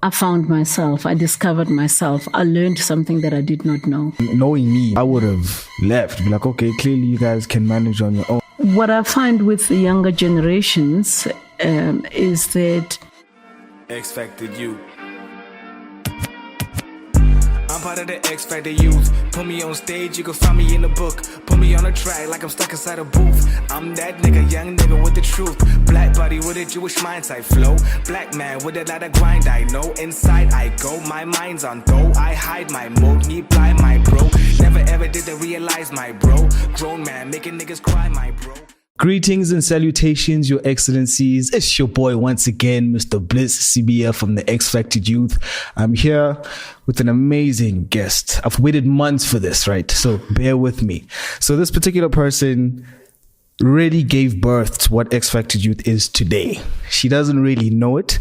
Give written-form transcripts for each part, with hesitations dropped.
I found myself. I discovered myself. I learned something that I did not know. Knowing me, I would have left. Be like, okay, clearly you guys can manage on your own. What I find with the younger generations is that X-Factor you. I'm part of the X-Factor youth. Put me on stage, you can find me in the book. Put me on a track like I'm stuck inside a booth. I'm that nigga, young nigga with the truth. Black body with a Jewish mindset flow. Black man with a lot of grind, I know. Inside I go, my mind's on though. I hide my mode, me blind my bro. Never ever did they realize my bro. Grown man making niggas cry, my bro. Greetings and salutations, your excellencies. It's your boy once again, Mr. Bliss CBF from the X-Factor Youth. I'm here with an amazing guest. I've waited months for this, right? So bear with me. So this particular person really gave birth to what X-Factor Youth is today. She doesn't really know it,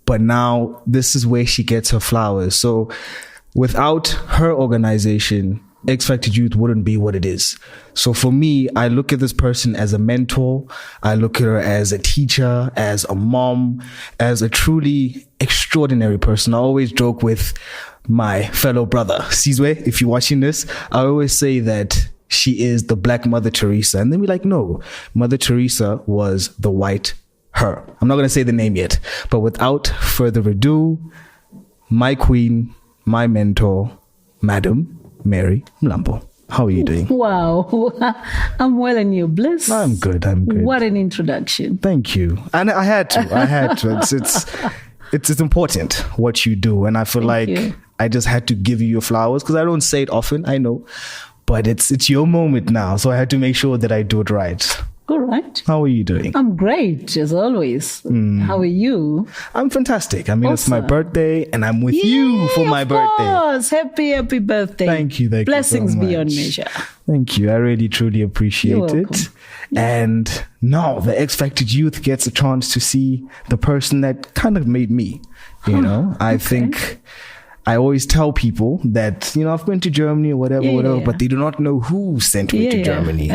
but now this is where she gets her flowers. So without her organization, X-Factor Youth wouldn't be what it is. So for me, I look at this person as a mentor. I look at her as a teacher, as a mom, as a truly extraordinary person. I always joke with my fellow brother, Sizwe, if you're watching this, I always say that she is the Black Mother Teresa. And then we're like, no, Mother Teresa was the white her. I'm not going to say the name yet, but without further ado, my queen, my mentor, Madam Mary Mlambo. How are you doing? Wow. I'm well and you, Bliss. I'm good. What an introduction. Thank you. And I had to. It's important what you do. And I feel like I just had to give you your flowers because I don't say it often, I know. But it's your moment now. So I had to make sure that I do it right. All right. How are you doing? I'm great, as always. How are you? I'm fantastic. I mean, Awesome. It's my birthday and I'm with you for my birthday. Of course. Happy birthday. Thank you. Blessings you so beyond much. measure. Thank you. I really, truly appreciate You're it. welcome. And now the X-Factor Youth gets a chance to see the person that kind of made me. You know, I think I always tell people that, you know, I've been to Germany or whatever, but they do not know who sent me to Germany.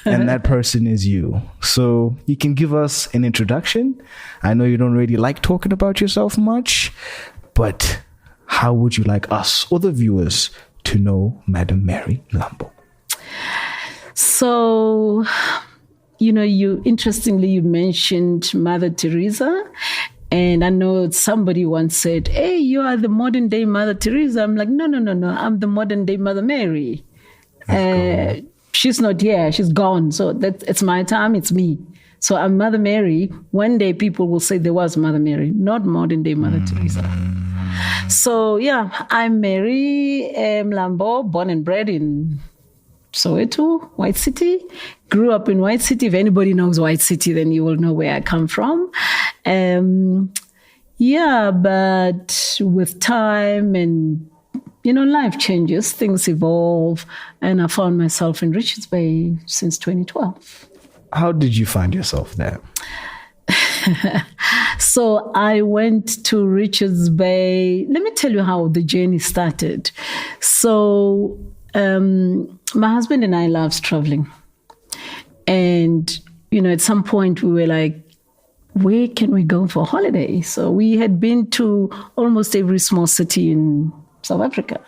And that person is you. So you can give us an introduction. I know you don't really like talking about yourself much, but how would you like us or the viewers to know Madam Mary Mlambo? So, you know, you mentioned Mother Teresa. And I know somebody once said, hey, you are the modern day Mother Teresa. I'm like, no. I'm the modern day Mother Mary. She's not here. She's gone. So it's my time. It's me. So I'm Mother Mary. One day people will say there was Mother Mary, not modern day Mother Teresa. So yeah, I'm Mary Mlambo, born and bred in Soweto, White City. Grew up in White City. If anybody knows White City, then you will know where I come from. But with time and, you know, life changes, things evolve. And I found myself in Richards Bay since 2012. How did you find yourself there? So I went to Richards Bay. Let me tell you how the journey started. So my husband and I loved traveling. And, you know, at some point we were like, where can we go for holiday? So we had been to almost every small city in South Africa.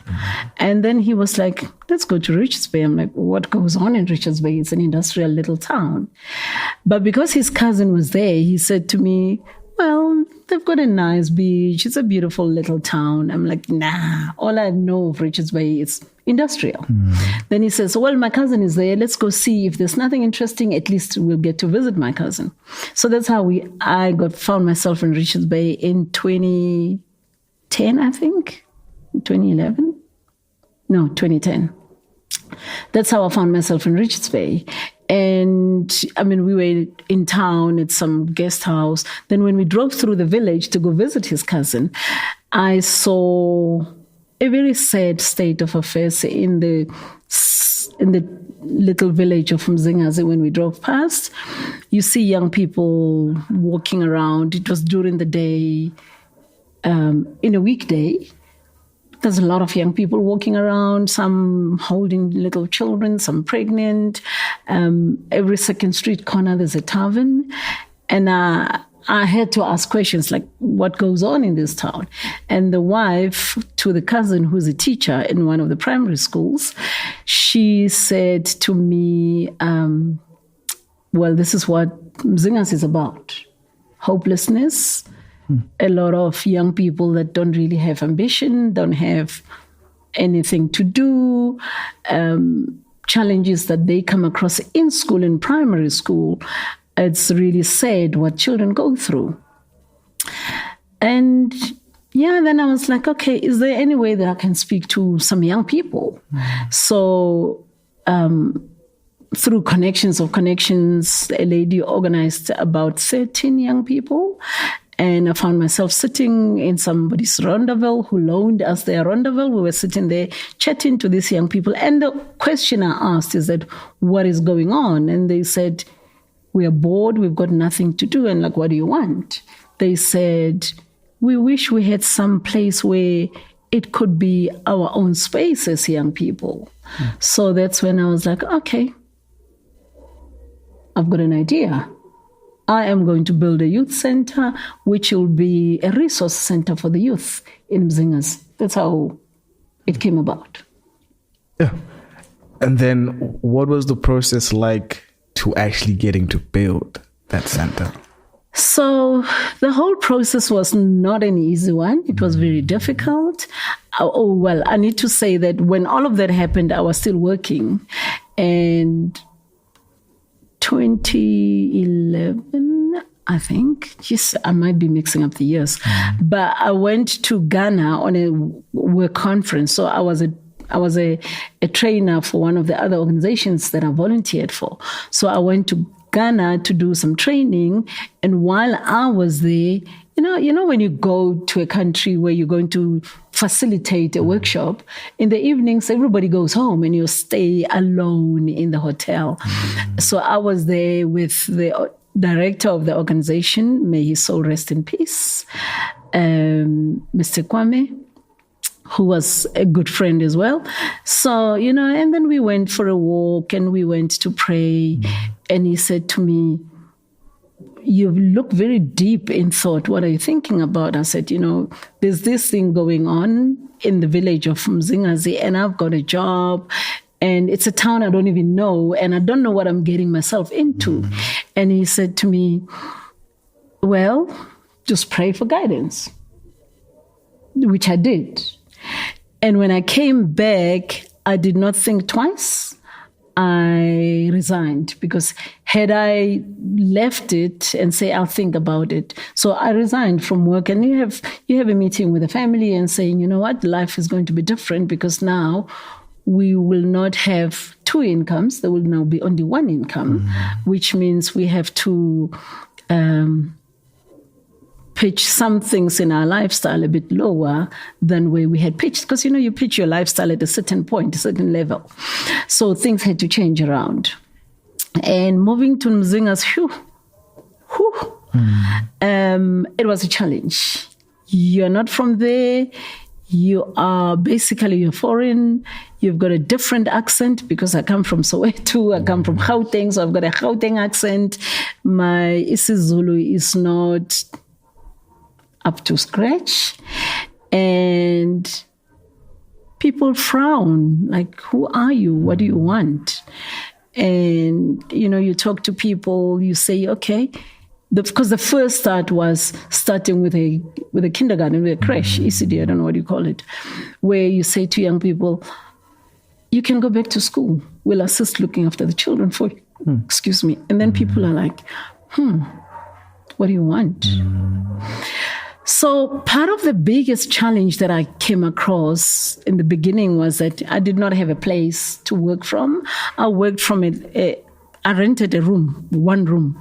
And then he was like, let's go to Richards Bay. I'm like, what goes on in Richards Bay? It's an industrial little town. But because his cousin was there, he said to me, well, they've got a nice beach. It's a beautiful little town. I'm like, nah, all I know of Richards Bay is industrial. Then he says, well, my cousin is there. Let's go see. If there's nothing interesting, at least we'll get to visit my cousin. So that's how I found myself in Richards Bay in 2010, I think. 2011? No, 2010. That's how I found myself in Richards Bay. And I mean, we were in town at some guest house. Then when we drove through the village to go visit his cousin, I saw a very sad state of affairs in the little village of Mzingazi. When we drove past, you see young people walking around. It was during the day, in a weekday. There's a lot of young people walking around, some holding little children, some pregnant. Every second street corner, there's a tavern. And I had to ask questions like, what goes on in this town? And the wife to the cousin who's a teacher in one of the primary schools, she said to me, well, this is what Mzingas is about. Hopelessness, a lot of young people that don't really have ambition, don't have anything to do, challenges that they come across in school, in primary school. It's really sad what children go through. And then I was like, okay, is there any way that I can speak to some young people? So through connections, a lady organized about 13 young people. And I found myself sitting in somebody's rendezvous who loaned us their rendezvous. We were sitting there chatting to these young people. And the question I asked is that, what is going on? And they said, we are bored, we've got nothing to do. And like, what do you want? They said, we wish we had some place where it could be our own space as young people. So that's when I was like, okay, I've got an idea. I am going to build a youth center, which will be a resource center for the youth in Mzingas. That's how it came about. Yeah. And then what was the process like to actually getting to build that center? So the whole process was not an easy one. It was very difficult. I need to say that when all of that happened, I was still working. And 2011, I think. I might be mixing up the years. But I went to Ghana on a work conference. So I was a trainer for one of the other organizations that I volunteered for. So I went to Ghana to do some training. And while I was there, you know when you go to a country where you're going to facilitate a workshop, in the evenings, everybody goes home and you stay alone in the hotel. So I was there with the director of the organization, may his soul rest in peace, Mr. Kwame, who was a good friend as well. So, and then we went for a walk and we went to pray. And he said to me, you look very deep in thought. What are you thinking about? I said, there's this thing going on in the village of Mzingazi, and I've got a job, and it's a town I don't even know, and I don't know what I'm getting myself into. And he said to me, well, just pray for guidance, which I did. And when I came back, I did not think twice. I resigned, because had I left it and say, I'll think about it. So I resigned from work, and you have a meeting with the family and saying, you know what, life is going to be different, because now we will not have two incomes. There will now be only one income, which means we have to pitch some things in our lifestyle a bit lower than where we had pitched. Because, you pitch your lifestyle at a certain point, a certain level. So things had to change around. And moving to Mzingas, it was a challenge. You're not from there. You are basically, you're foreign. You've got a different accent, because I come from Soweto. I come from Gauteng, so I've got a Gauteng accent. My isiZulu is not up to scratch, and people frown, like, who are you? What do you want? And, you talk to people, you say, okay, because the first start was starting with a kindergarten, with a creche, ECD, I don't know what you call it, where you say to young people, you can go back to school. We'll assist looking after the children for you. Excuse me. And then people are like, what do you want? So part of the biggest challenge that I came across in the beginning was that I did not have a place to work from. I worked from I rented a room, one room,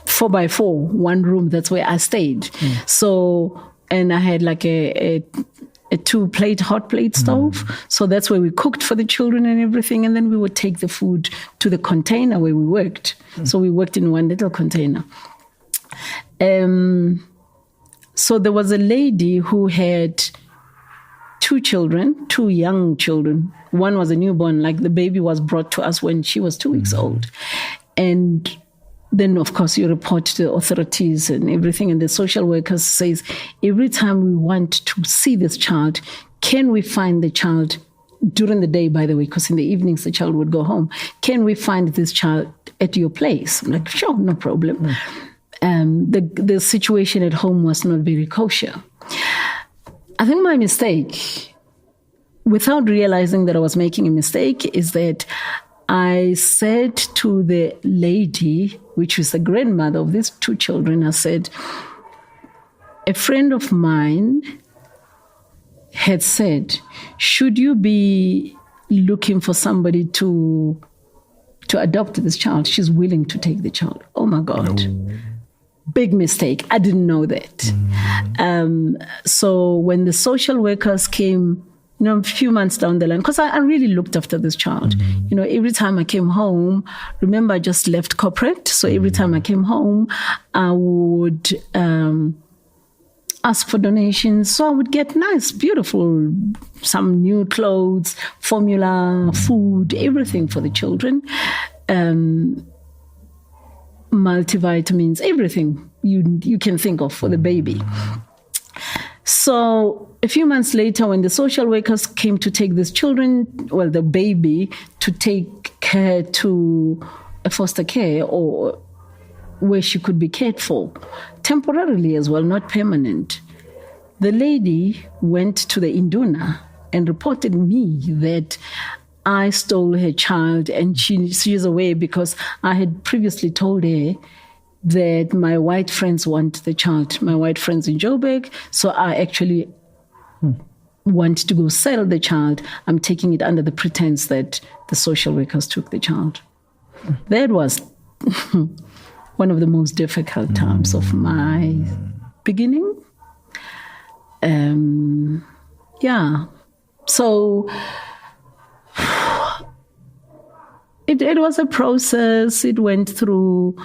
4x4, one room. That's where I stayed. So, and I had like a 2-plate hot plate stove. So that's where we cooked for the children and everything. And then we would take the food to the container where we worked. So we worked in one little container. So there was a lady who had 2 children, 2 young children. One was a newborn, like the baby was brought to us when she was 2 weeks old. And then of course you report to the authorities and everything. And the social worker says, every time we want to see this child, can we find the child during the day, by the way, because in the evenings the child would go home. Can we find this child at your place? I'm like, sure, no problem. The situation at home was not very kosher. I think my mistake, without realizing that I was making a mistake, is that I said to the lady, which is the grandmother of these two children, I said, a friend of mine had said, should you be looking for somebody to adopt this child, she's willing to take the child. Oh my God. No. Big mistake. I didn't know that. So when the social workers came, a few months down the line, because I really looked after this child. Every time I came home, remember I just left corporate. So every time I came home, I would ask for donations. So I would get nice, beautiful, some new clothes, formula, food, everything for the children. Multivitamins, everything you can think of for the baby. So a few months later, when the social workers came to take these children, the baby, to take care to a foster care or where she could be cared for, temporarily as well, not permanent, the lady went to the Induna and reported me that I stole her child, and she's away because I had previously told her that my white friends want the child, my white friends in Joburg. So I actually want to go sell the child. I'm taking it under the pretense that the social workers took the child. That was one of the most difficult times of my beginning. So it was a process. It went through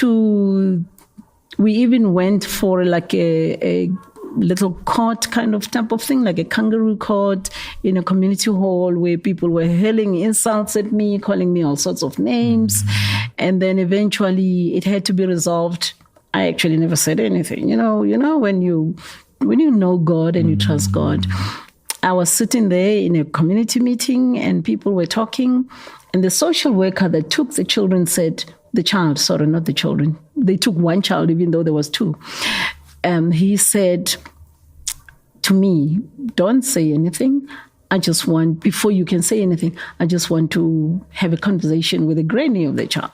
we even went for like a little court kind of type of thing, like a kangaroo court in a community hall where people were hurling insults at me, calling me all sorts of names. And then eventually it had to be resolved. I actually never said anything. When you know God and you trust God. I was sitting there in a community meeting and people were talking, and the social worker that took the children said, the child, sorry, not the children. They took one child, even though there was two. He said to me, don't say anything. I just want, before you can say anything, I just want to have a conversation with the granny of the child.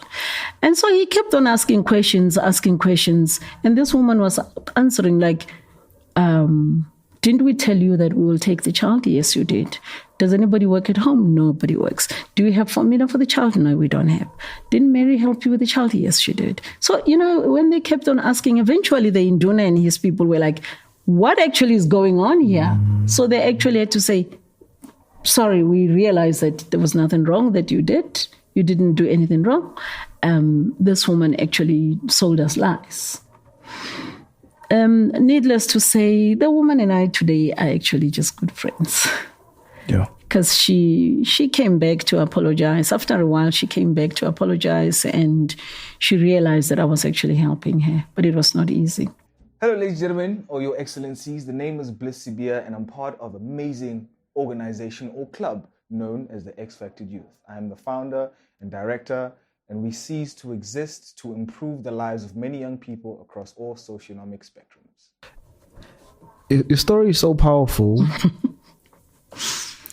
And so he kept on asking questions. And this woman was answering like, didn't we tell you that we will take the child? Yes, you did. Does anybody work at home? Nobody works. Do you have formula for the child? No, we don't have. Didn't Mary help you with the child? Yes, she did. So, when they kept on asking, eventually the Induna and his people were like, what actually is going on here? So they actually had to say, sorry, we realized that there was nothing wrong that you did. You didn't do anything wrong. This woman actually sold us lies. Needless to say, the woman and I today are actually just good friends. Yeah. Because she came back to apologize. After a while, she came back to apologize, and she realized that I was actually helping her, but it was not easy. Hello, ladies and gentlemen, or your excellencies. The name is Bliss Sibia, and I'm part of an amazing organization or club known as the X Facted Youth. I am the founder and director, and we cease to exist to improve the lives of many young people across all socioeconomic spectrums. Your story is so powerful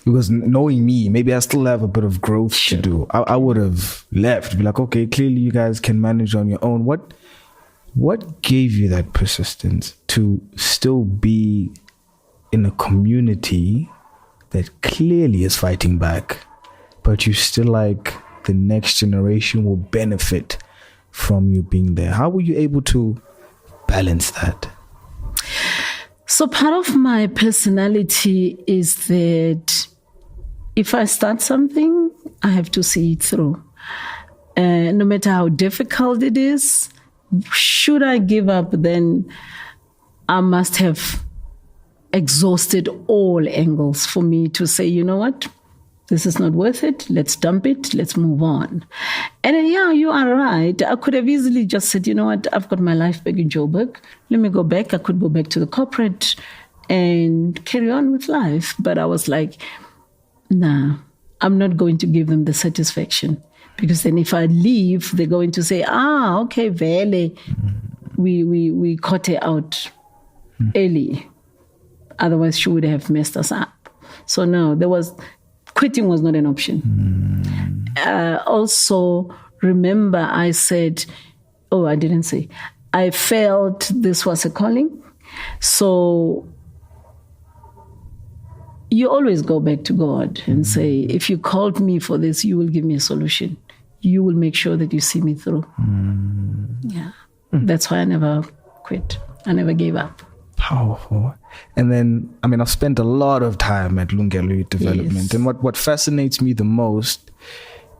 because knowing me, maybe I still have a bit of growth to do. I would have left, be like, okay, clearly you guys can manage on your own. What gave you that persistence to still be in a community that clearly is fighting back, but you still like the next generation will benefit from you being there? How were you able to balance that? So part of my personality is that if I start something, I have to see it through. No matter how difficult it is, should I give up, then I must have exhausted all angles for me to say, you know what? This is not worth it. Let's dump it. Let's move on. And yeah, you are right. I could have easily just said, you know what, I've got my life back in Joburg. Let me go back. I could go back to the corporate and carry on with life. But I was like, nah, I'm not going to give them the satisfaction. Because then if I leave, they're going to say, okay, Vele, we caught her out early. Otherwise, she would have messed us up. So no, quitting was not an option. Also, remember I said, I didn't say, I felt this was a calling. So you always go back to God and say, if you called me for this, you will give me a solution. You will make sure that you see me through. Yeah. That's why I never quit. I never gave up. Powerful. And then, I've spent a lot of time at Lungelo Youth Development. Yes. And what fascinates me the most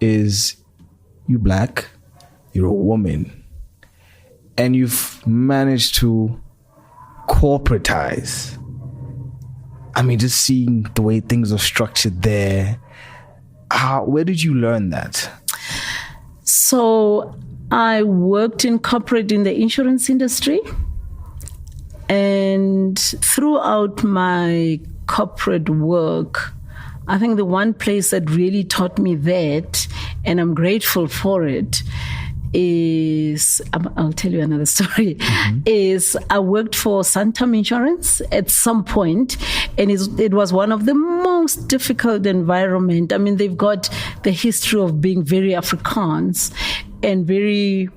is you black, you're a woman, and you've managed to corporatize. Just seeing the way things are structured there. Where did you learn that? So I worked in corporate in the insurance industry. And throughout my corporate work, I think the one place that really taught me that, and I'm grateful for it, is, I'll tell you another story, is I worked for Santam Insurance at some point, and it was one of the most difficult environment. They've got the history of being very Afrikaans and very,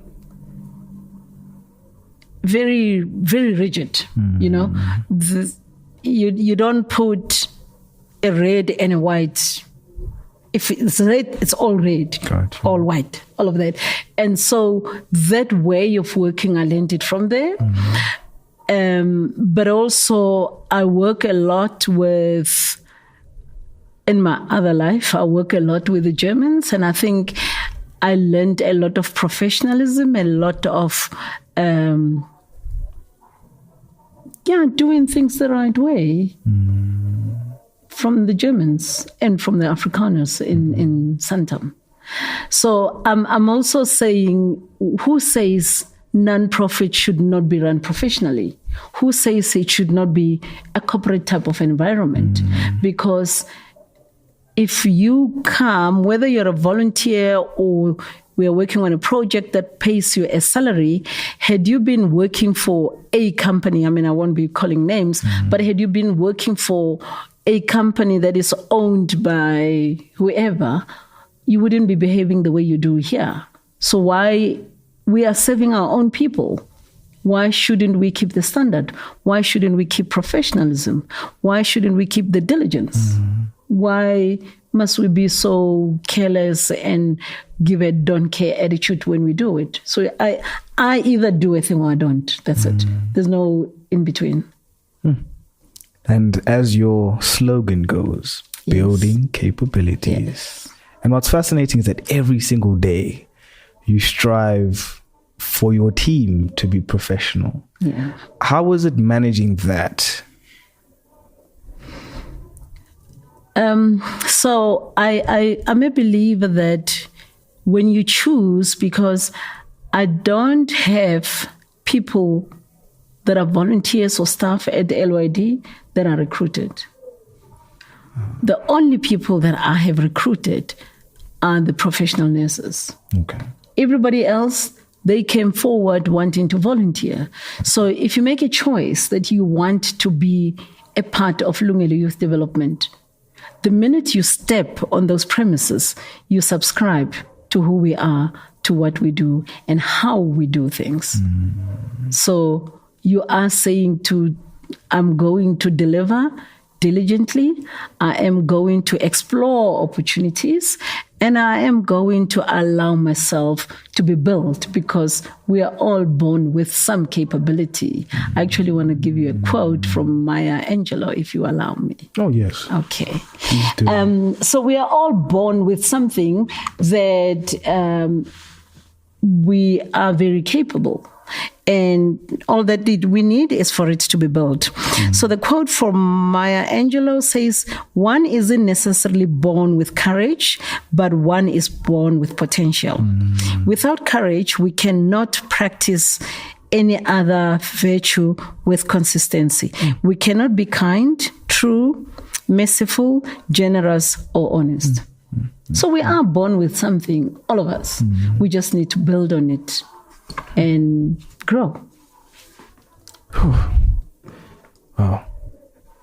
very, very rigid. You don't put a red and a white. If it's red, it's all red, Gotcha. All white, all of that. And so that way of working, I learned it from there. But also I work a lot with, in my other life, I work a lot with the Germans, and I think I learned a lot of professionalism, a lot of doing things the right way from the Germans and from the Afrikaners in Santam. So I'm also saying, who says non-profit should not be run professionally? Who says it should not be a corporate type of environment? Because if you come, whether you're a volunteer or we are working on a project that pays you a salary, had you been working for a company, I won't be calling names, but had you been working for a company that is owned by whoever, you wouldn't be behaving the way you do here. So why we are serving our own people? Why shouldn't we keep the standard? Why shouldn't we keep professionalism? Why shouldn't we keep the diligence? Why must we be so careless and give a don't care attitude when we do it? So I either do a thing or I don't. That's it. There's no in between. And as your slogan goes, building capabilities. Yes. And what's fascinating is that every single day you strive for your team to be professional. Yeah. How was it managing that? So I'm a believer that when you choose, because I don't have people that are volunteers or staff at the LYD that are recruited. The only people that I have recruited are the professional nurses. Okay. Everybody else, they came forward wanting to volunteer. So if you make a choice that you want to be a part of Lungelo Youth Development, the minute you step on those premises, you subscribe to who we are, to what we do, and how we do things. So you are saying I'm going to deliver diligently, I am going to explore opportunities, and I am going to allow myself to be built, because we are all born with some capability. I actually want to give you a quote from Maya Angelou, if you allow me. Oh, yes. Okay. Please do. So we are all born with something that we are very capable. And all that we need is for it to be built. So the quote from Maya Angelou says, one isn't necessarily born with courage, but one is born with potential. Without courage, we cannot practice any other virtue with consistency. We cannot be kind, true, merciful, generous, or honest. So we are born with something, all of us. We just need to build on it and grow. Wow.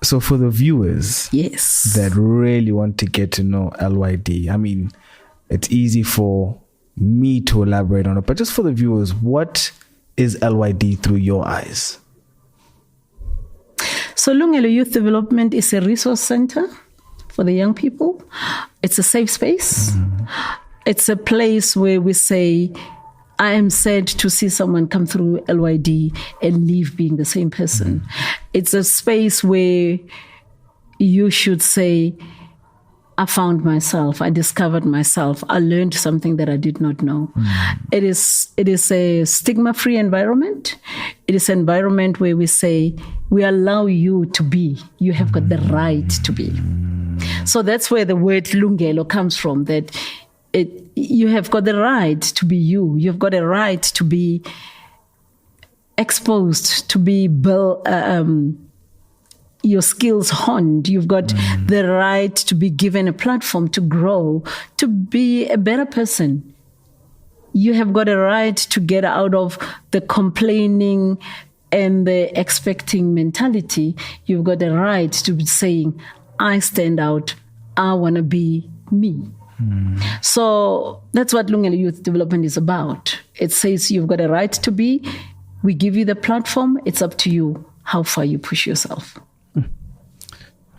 So for the viewers Yes. that really want to get to know LYD, I mean, it's easy for me to elaborate on it, but just for the viewers, what is LYD through your eyes? So Lungelo Youth Development is a resource center for the young people. It's a safe space. It's a place where we say, I am sad to see someone come through LYD and leave being the same person. It's a space where you should say, I found myself, I discovered myself, I learned something that I did not know. It is a stigma-free environment. It is an environment where we say, we allow you to be. You have got the right to be. So that's where the word Lungelo comes from, that you have got the right to be you. You've got a right to be exposed, to be your skills honed. You've got the right to be given a platform to grow, to be a better person. You have got a right to get out of the complaining and the expecting mentality. You've got a right to be saying, I stand out. I want to be me. So that's what Lungelo Youth Development is about. It says you've got a right to be. We give you the platform. It's up to you how far you push yourself.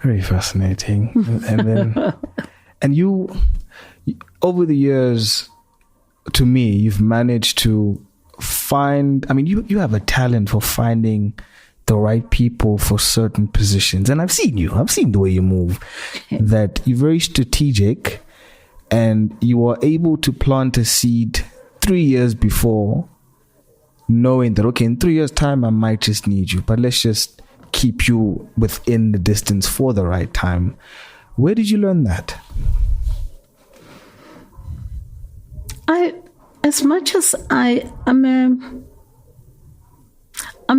Very fascinating. And then, and you, over the years, to me, you've managed to find, I mean, you have a talent for finding the right people for certain positions. And I've seen the way you move, that you're very strategic and you are able to plant a seed 3 years before, knowing that, okay, in 3 years' time, I might just need you, but let's just keep you within the distance for the right time. Where did you learn that? As much as I'm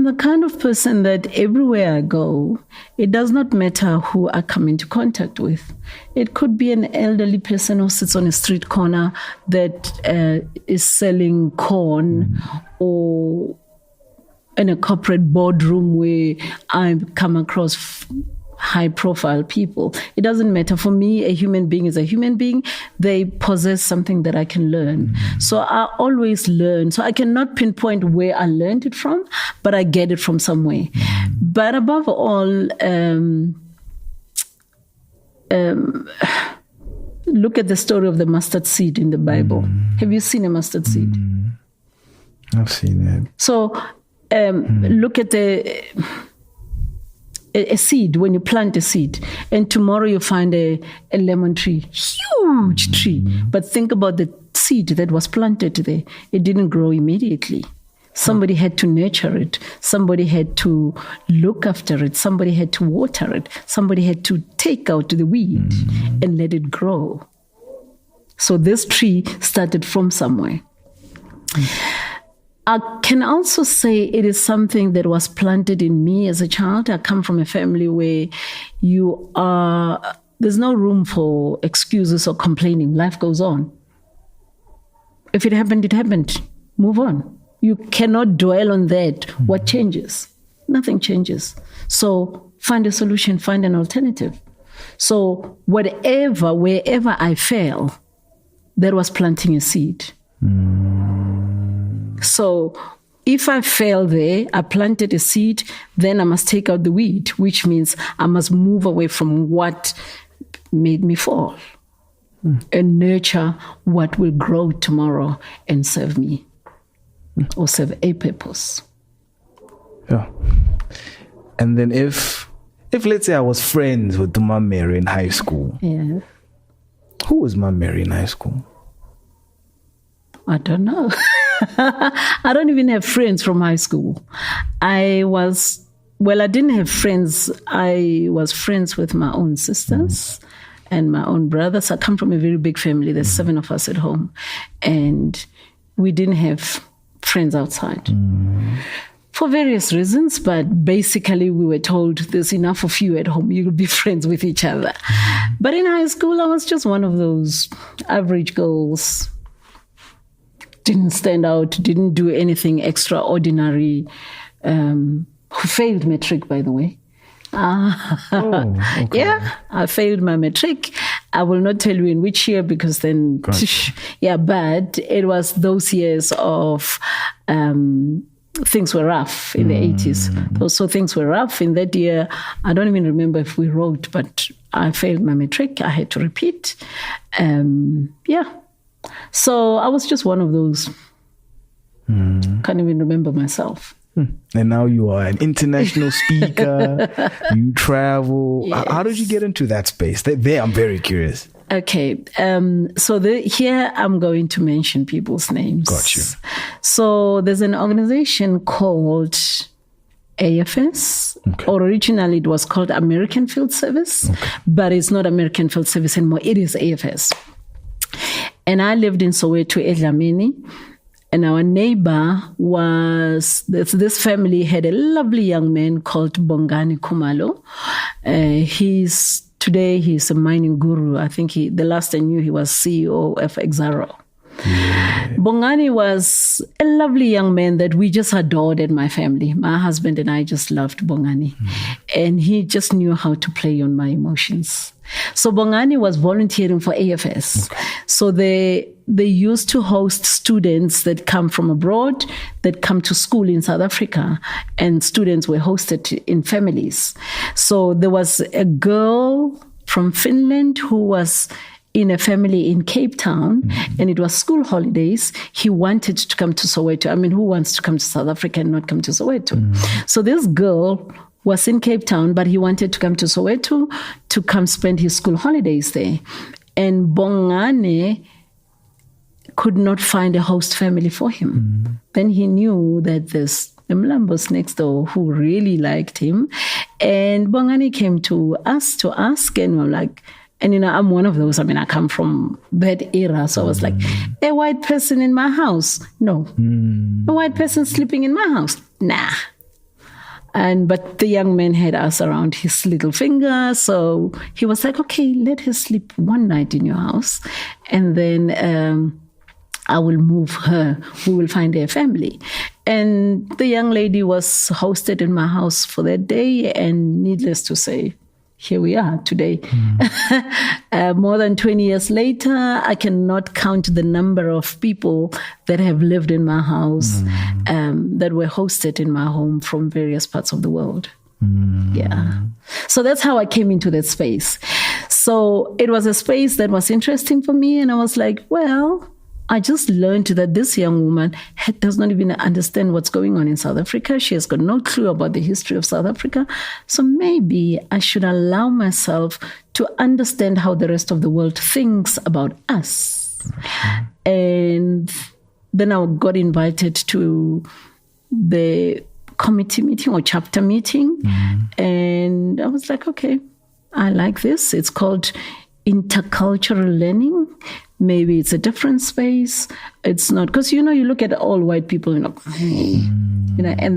the kind of person that everywhere I go, it does not matter who I come into contact with. It could be an elderly person who sits on a street corner that is selling corn, or in a corporate boardroom where I come across high-profile people. It doesn't matter. For me, a human being is a human being. They possess something that I can learn. So I always learn. So I cannot pinpoint where I learned it from, but I get it from somewhere. But above all, look at the story of the mustard seed in the Bible. Have you seen a mustard seed? I've seen it. So look at a seed, when you plant a seed, and tomorrow you find a lemon tree, huge tree. But think about the seed that was planted there. It didn't grow immediately. Somebody had to nurture it. Somebody had to look after it. Somebody had to water it. Somebody had to take out the weed and let it grow. So this tree started from somewhere. I can also say it is something that was planted in me as a child. I come from a family where there's no room for excuses or complaining. Life goes on. If it happened, it happened. Move on. You cannot dwell on that. What changes? Nothing changes. So find a solution, find an alternative. So wherever I fell, that was planting a seed. So if I fell there, I planted a seed, then I must take out the weed, which means I must move away from what made me fall and nurture what will grow tomorrow and serve me or serve a purpose. Yeah. And then if let's say I was friends with the Mom Mary in high school. Yeah. Who was Mom Mary in high school? I don't know. I don't even have friends from high school. I didn't have friends. I was friends with my own sisters and my own brothers. I come from a very big family. There's 7 of us at home. And we didn't have friends outside. For various reasons, but basically we were told there's enough of you at home. You'll be friends with each other. But in high school, I was just one of those average girls. Didn't stand out, didn't do anything extraordinary. Who failed matric, by the way. Okay. Yeah, I failed my matric. I will not tell you in which year because then, Gotcha. but it was those years of things were rough in the 80s. So things were rough in that year. I don't even remember if we wrote, but I failed my matric. I had to repeat. So I was just one of those. Can't even remember myself. And now you are an international speaker. You travel. Yes. How did you get into that space? There, I'm very curious. Okay. Here I'm going to mention people's names. Got you. So there's an organization called AFS. Okay. Originally, it was called American Field Service, but it's not American Field Service anymore. It is AFS. And I lived in Soweto, Edlamini. And our neighbor was, this family had a lovely young man called Bongani Kumalo. Today he's a mining guru. I think the last I knew he was CEO of Exaro. Yeah. Bongani was a lovely young man that we just adored in my family. My husband and I just loved Bongani. And he just knew how to play on my emotions. So Bongani was volunteering for AFS. Okay. So they used to host students that come from abroad, that come to school in South Africa, and students were hosted in families. So there was a girl from Finland who was in a family in Cape Town, and it was school holidays. He wanted to come to Soweto. I mean, who wants to come to South Africa and not come to Soweto? So this girl was in Cape Town, but he wanted to come to Soweto to come spend his school holidays there. And Bongani could not find a host family for him. Then he knew that there's the Mlambos next door who really liked him. And Bongani came to us to ask, and we're like, and I'm one of those. I mean, I come from that era. So I was like, a white person in my house? No. A white person sleeping in my house? Nah. But the young man had us around his little finger. So he was like, okay, let her sleep one night in your house. And then I will move her. We will find her family. And the young lady was hosted in my house for that day. And needless to say, here we are today. More than 20 years later, I cannot count the number of people that have lived in my house, that were hosted in my home from various parts of the world. Yeah. So that's how I came into that space. So it was a space that was interesting for me. And I was like, well, I just learned that this young woman does not even understand what's going on in South Africa. She has got no clue about the history of South Africa. So maybe I should allow myself to understand how the rest of the world thinks about us. And then I got invited to the committee meeting or chapter meeting. And I was like, okay, I like this. It's called intercultural learning. Maybe it's a different space. It's not, because, you look at all white people, and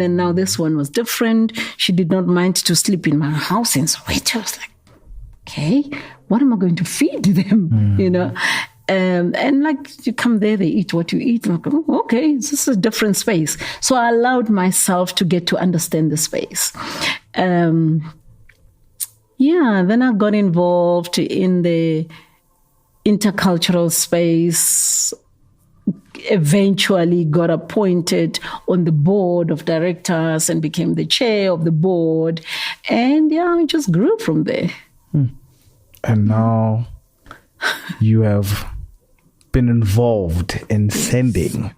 then now this one was different. She did not mind to sleep in my house in Soweto. I was like, okay, what am I going to feed them? And like, you come there, they eat what you eat. I'm like, oh, okay, this is a different space. So I allowed myself to get to understand the space. Then I got involved in the intercultural space, eventually got appointed on the board of directors and became the chair of the board. And I just grew from there. And now you have been involved in sending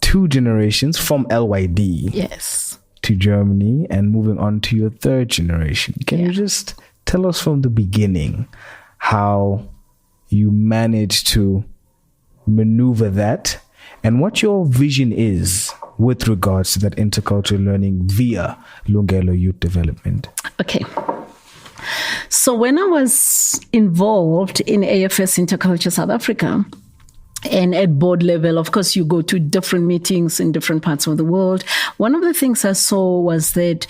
2 generations from LYD to Germany and moving on to your 3rd generation. Can you just tell us from the beginning how you managed to maneuver that and what your vision is with regards to that intercultural learning via Lungelo Youth Development. Okay. So when I was involved in AFS Interculture South Africa, and at board level, of course, you go to different meetings in different parts of the world. One of the things I saw was that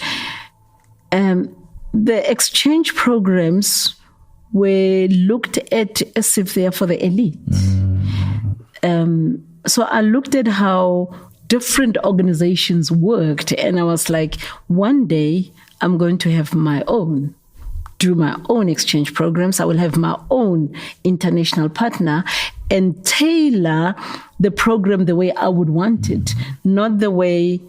the exchange programs were looked at as if they are for the elite. So I looked at how different organizations worked, and I was like, one day I'm going to have do my own exchange programs. I will have my own international partner and tailor the program the way I would want it, not the way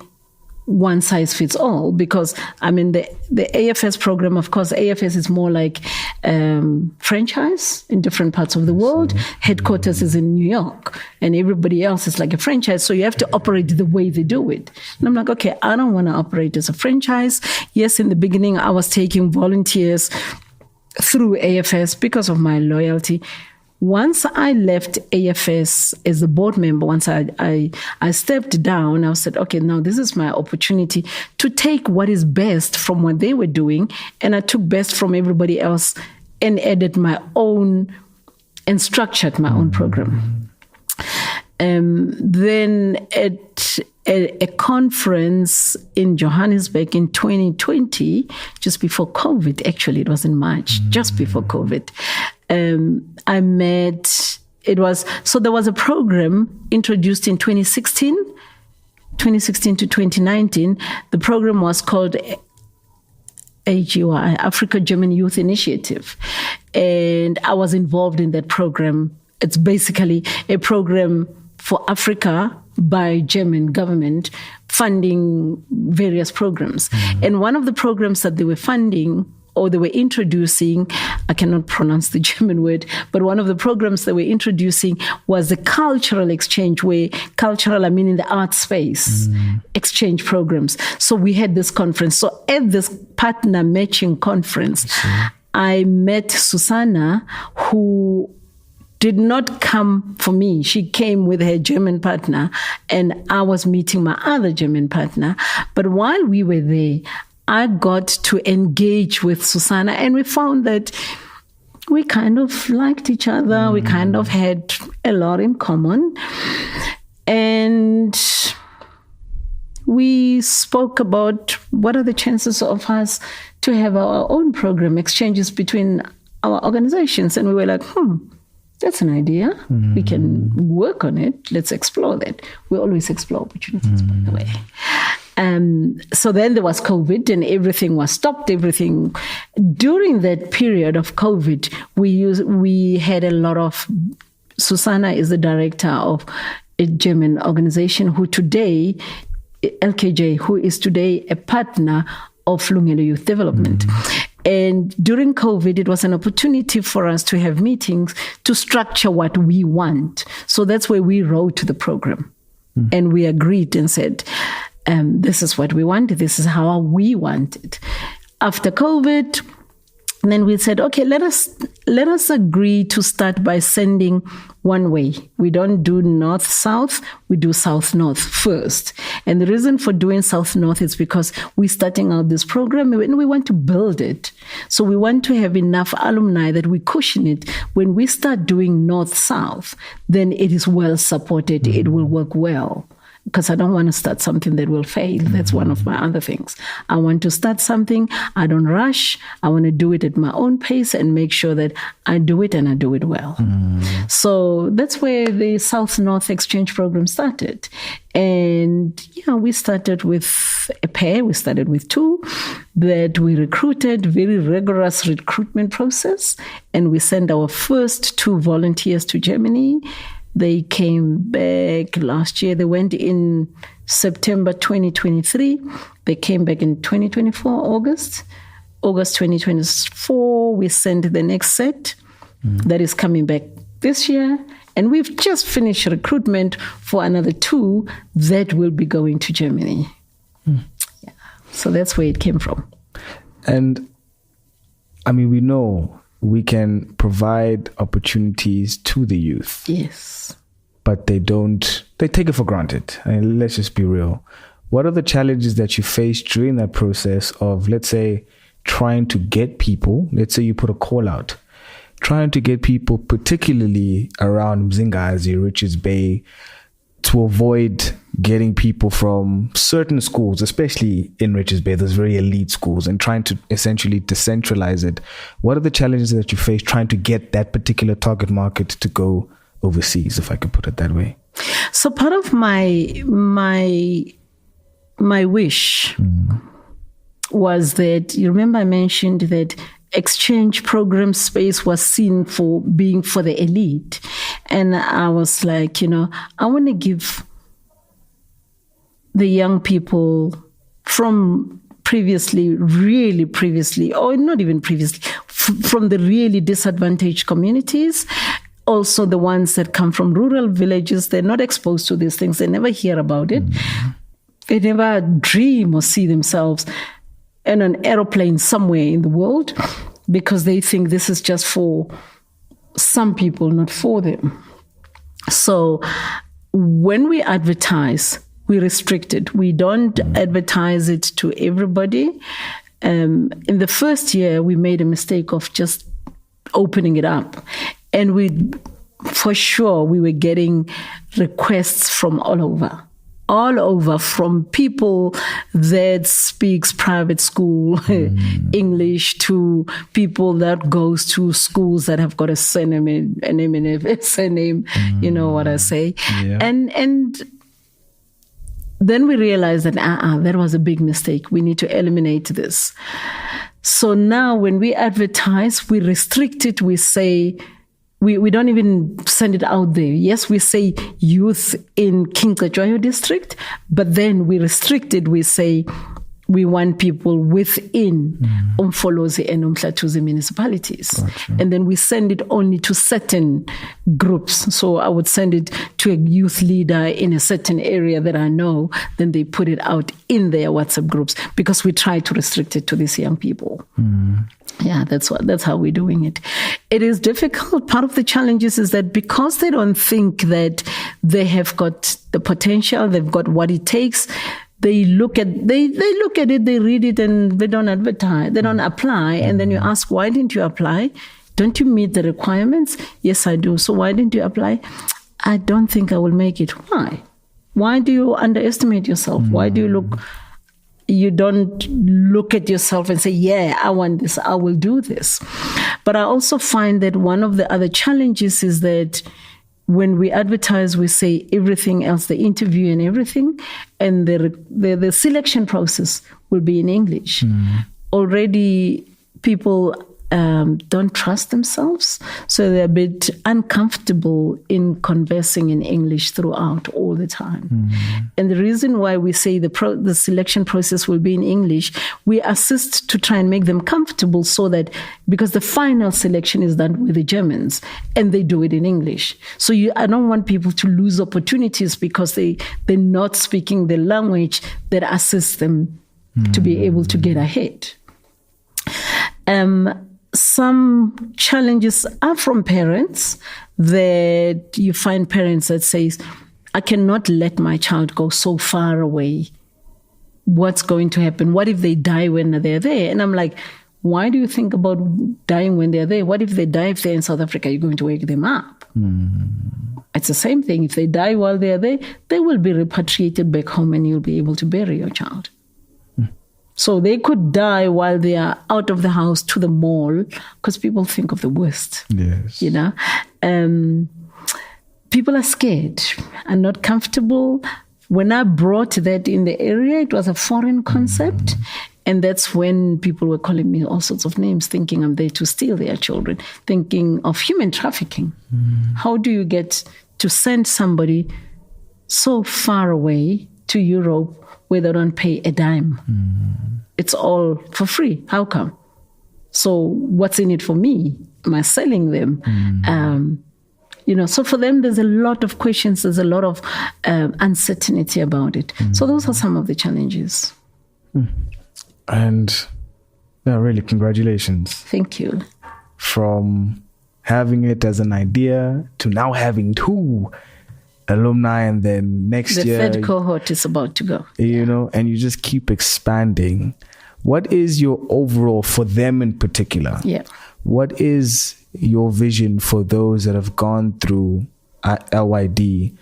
one size fits all. Because I mean, the AFS program, of course, AFS is more like franchise in different parts of the world. Headquarters is in New York, and everybody else is like a franchise. So you have to operate the way they do it. And I'm like, okay, I don't want to operate as a franchise. Yes, in the beginning, I was taking volunteers through AFS because of my loyalty. Once I left AFS as a board member, once I stepped down, I said, okay, now this is my opportunity to take what is best from what they were doing, and I took best from everybody else and added my own and structured my own program. Then at a conference in Johannesburg in 2020, just before COVID, actually it was in March, just before COVID, I met, there was a program introduced in 2016 to 2019. The program was called AGY, Africa German Youth Initiative. And I was involved in that program. It's basically a program for Africa by German government funding various programs. And one of the programs that they were funding or they were introducing, I cannot pronounce the German word, but one of the programs they were introducing was a cultural exchange, where cultural, I mean in the art space, exchange programs. So we had this conference. So at this partner matching conference, I met Susanna, who did not come for me. She came with her German partner, and I was meeting my other German partner. But while we were there, I got to engage with Susanna, and we found that we kind of liked each other. We kind of had a lot in common. And we spoke about what are the chances of us to have our own program exchanges between our organizations. And we were like, that's an idea. We can work on it. Let's explore that. We always explore opportunities, by the way. So then there was COVID and everything was stopped. During that period of COVID, we had a lot of, Susanna is the director of a German organization who today, LKJ, who is today a partner of Lungelo Youth Development. And during COVID, it was an opportunity for us to have meetings to structure what we want. So that's where we wrote to the program. And we agreed and said, this is what we want. This is how we want it. After COVID, then we said, okay, let us agree to start by sending one way. We don't do north-south, we do south-north first. And the reason for doing south-north is because we're starting out this program and we want to build it. So we want to have enough alumni that we cushion it. When we start doing north-south, then it is well supported. It will work well. Because I don't want to start something that will fail. That's one of my other things. I want to start something. I don't rush. I want to do it at my own pace and make sure that I do it and I do it well. So that's where the South-North Exchange Program started. And, we started with a pair. We started with two that we recruited, very rigorous recruitment process. And we sent our first two volunteers to Germany. They came back last year. They went in September 2023. They came back in 2024, August 2024. We sent the next set that is coming back this year. And we've just finished recruitment for another two that will be going to Germany. Yeah. So that's where it came from. And I mean, we know we can provide opportunities to the youth. Yes. but they take it for granted. And let's just be real. What are the challenges that you face during that process of, let's say, trying to get people, let's say you put a call out, trying to get people, particularly around Mzingazi, Richards Bay, to avoid getting people from certain schools, especially in Richards Bay, those very elite schools, and trying to essentially decentralize it? What are the challenges that you face trying to get that particular target market to go overseas, if I could put it that way? So part of my wish was that, you remember I mentioned that exchange program space was seen for being for the elite. And I was like, I want to give the young people from really previously, or not even previously, from the really disadvantaged communities, also the ones that come from rural villages, they're not exposed to these things. They never hear about it. They never dream or see themselves in an aeroplane somewhere in the world, because they think this is just for some people, not for them. So when we advertise, we restrict it. We don't advertise it to everybody. In the first year, we made a mistake of just opening it up. And we were getting requests from all over, from people that speaks private school English to people that goes to schools that have got a surname, you know what I say. Yeah. And then we realized that that was a big mistake. We need to eliminate this. So now when we advertise, we restrict it. We say, we don't even send it out there. Yes, we say youth in King Cetshwayo district, but then we restrict it. We say we want people within Umfolozi and Umhlatuzi municipalities. Gotcha. And then we send it only to certain groups. So I would send it to a youth leader in a certain area that I know. Then they put it out in their WhatsApp groups, because we try to restrict it to these young people. Yeah, that's how we're doing it. It is difficult. Part of the challenges is that because they don't think that they have got the potential, they've got what it takes, they look at it, they read it, and they don't advertise, they don't apply. And then you ask, why didn't you apply? Don't you meet the requirements? Yes, I do. So why didn't you apply? I don't think I will make it. Why? Why do you underestimate yourself? Why do you don't look at yourself and say, yeah, I want this, I will do this? But I also find that one of the other challenges is that when we advertise, we say everything else, the interview and everything, and the selection process will be in English. Already people don't trust themselves, so they're a bit uncomfortable in conversing in English throughout all the time. And the reason why we say the selection process will be in English, we assist to try and make them comfortable, so that, because the final selection is done with the Germans and they do it in English. So I don't want people to lose opportunities because they're not speaking the language that assists them to be able to get ahead. Some challenges are from parents, that you find parents that says, I cannot let my child go so far away. What's going to happen? What if they die when they're there? And I'm like, why do you think about dying when they're there? What if they die if they're in South Africa? You're going to wake them up. It's the same thing. If they die while they're there, they will be repatriated back home and you'll be able to bury your child. So they could die while they are out of the house to the mall, because people think of the worst. Yes. People are scared and not comfortable. When I brought that in the area, it was a foreign concept. And that's when people were calling me all sorts of names, thinking I'm there to steal their children, thinking of human trafficking. How do you get to send somebody so far away to Europe where they don't pay a dime? It's all for free. How come? So what's in it for me? Am I selling them? So for them, there's a lot of questions. There's a lot of uncertainty about it. So those are some of the challenges. And really, congratulations. Thank you. From having it as an idea to now having two alumni, and then next The year, third cohort is about to go. you know, and you just keep expanding. What is your overall, for them in particular? Yeah. What is your vision for those that have gone through LYD?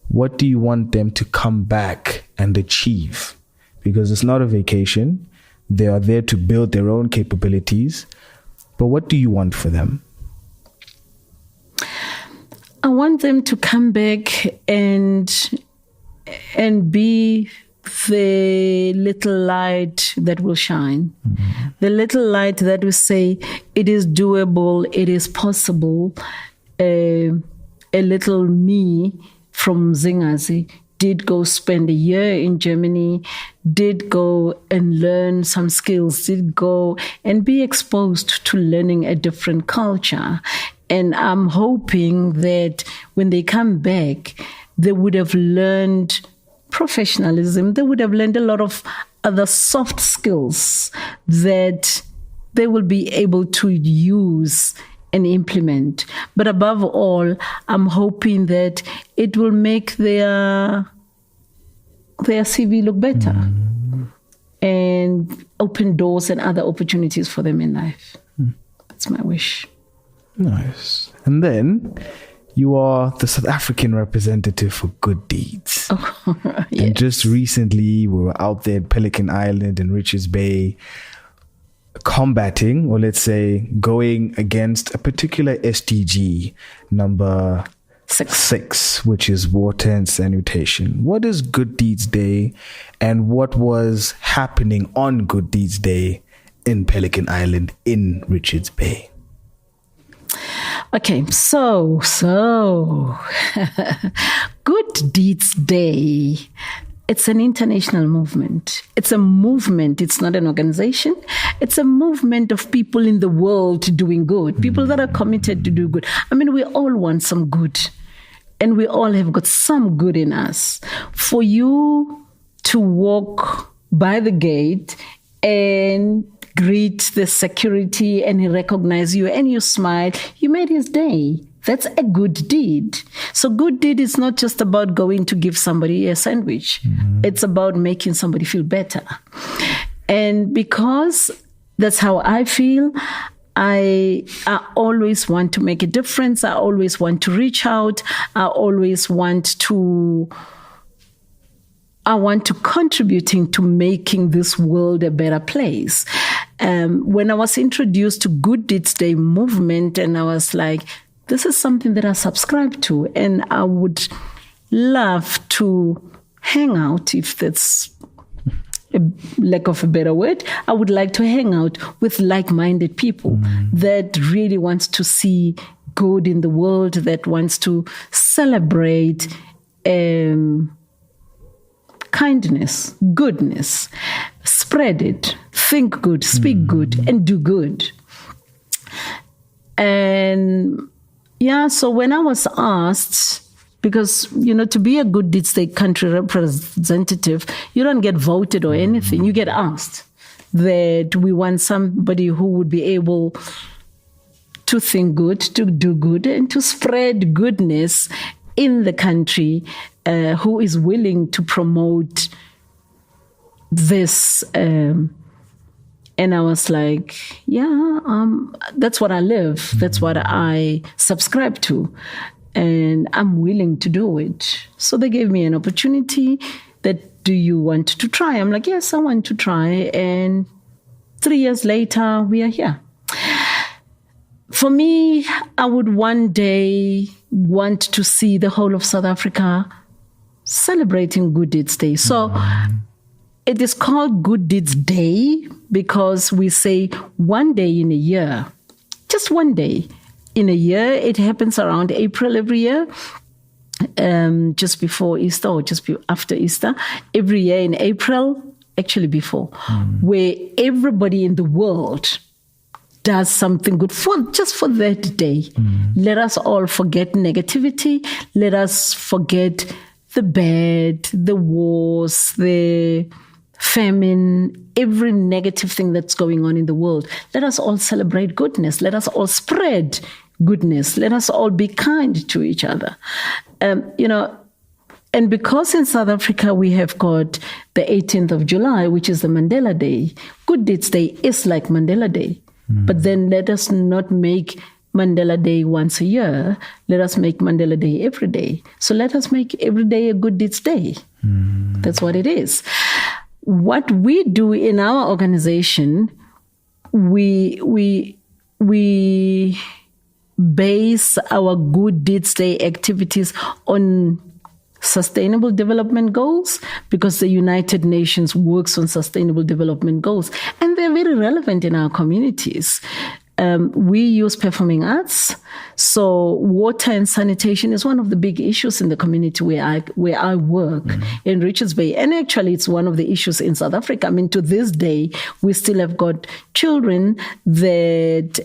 What do you want them to come back and achieve? Because it's not a vacation. They are there to build their own capabilities. But what do you want for them? I want them to come back and be the little light that will shine. Mm-hmm. The little light that will say, it is doable, it is possible. A little me from Zingazi did go spend a year in Germany, did go and learn some skills, did go and be exposed to learning a different culture. And I'm hoping that when they come back, they would have learned professionalism. They would have learned a lot of other soft skills that they will be able to use and implement. But above all, I'm hoping that it will make their CV look better and open doors and other opportunities for them in life. That's my wish. Nice. And then you are the South African representative for good deeds. Oh, yes. And just recently, we were out there at Pelican Island in Richards Bay combating, or let's say going against a particular SDG, number 6, which is water and sanitation. What is Good Deeds Day, and what was happening on Good Deeds Day in Pelican Island in Richards Bay? Okay, so Good Deeds Day, it's an international movement. It's a movement. It's not an organization. It's a movement of people in the world doing good, people that are committed to do good. I mean, we all want some good, and we all have got some good in us. For you to walk by the gate and greet the security and he recognize you and you smile, you made his day. That's a good deed. So good deed is not just about going to give somebody a sandwich. Mm-hmm. It's about making somebody feel better. And because that's how I feel, I always want to make a difference. I always want to reach out. I want to contributing to making this world a better place. When I was introduced to Good Deeds Day movement, and I was like, this is something that I subscribe to, and I would love to hang out, if that's a lack of a better word. I would like to hang out with like-minded people that really wants to see good in the world, that wants to celebrate kindness, goodness, spread it, think good, speak good, and do good. And yeah, so when I was asked, because, you know, to be a Good Deeds Day country representative, you don't get voted or anything. You get asked that we want somebody who would be able to think good, to do good, and to spread goodness in the country, who is willing to promote this. And I was like, yeah, that's what I live. That's what I subscribe to. And I'm willing to do it. So they gave me an opportunity that, do you want to try? I'm like, yes, I want to try. And 3 years later, we are here. For me, I would one day want to see the whole of South Africa celebrating Good Deeds Day. So it is called Good Deeds Day because we say one day in a year, just one day in a year. It happens around April every year, just before Easter or just after Easter. Every year in April, actually before, where everybody in the world does something good for that day. Let us all forget negativity. Let us forget the bad, the wars, the famine, every negative thing that's going on in the world. Let us all celebrate goodness. Let us all spread goodness. Let us all be kind to each other. You know, And because in South Africa we have got the 18th of July, which is the Mandela Day, Good Deeds Day is like Mandela Day. But then let us not make Mandela Day once a year. Let us make Mandela Day every day. So let us make every day a Good Deeds Day. That's what it is. What we do in our organization, we base our Good Deeds Day activities on Sustainable Development Goals, because the United Nations works on Sustainable Development Goals, and they're very relevant in our communities. We use performing arts. So water and sanitation is one of the big issues in the community where I work in Richards Bay. And actually, it's one of the issues in South Africa. I mean, to this day, we still have got children that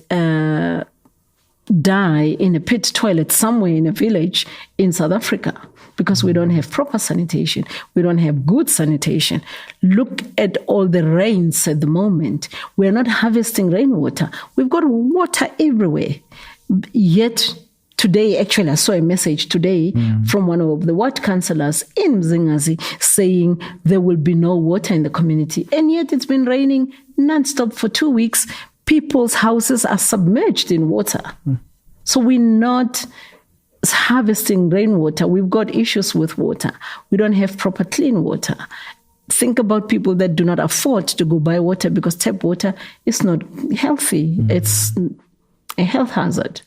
die in a pit toilet somewhere in a village in South Africa because we don't have proper sanitation. We don't have good sanitation. Look at all the rains at the moment. We're not harvesting rainwater. We've got water everywhere. Yet today, actually, I saw a message today from one of the ward councillors in Mzingazi saying there will be no water in the community. And yet it's been raining nonstop for 2 weeks. People's houses are submerged in water. So we're not harvesting rainwater. We've got issues with water. We don't have proper clean water. Think about people that do not afford to go buy water because tap water is not healthy. It's a health hazard.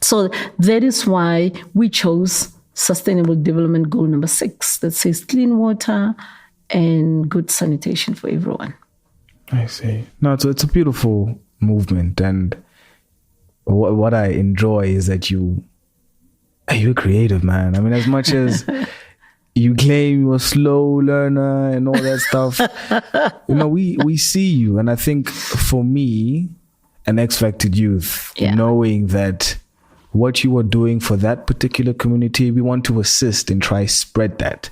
So that is why we chose Sustainable Development Goal number 6 that says clean water and good sanitation for everyone. I see. No, it's a beautiful movement, and what I enjoy is that you're creative, man. I mean, as much as you claim you're a slow learner and all that stuff, we see you, and I think for me, an X-Facted youth, knowing that what you are doing for that particular community, we want to assist and try spread that.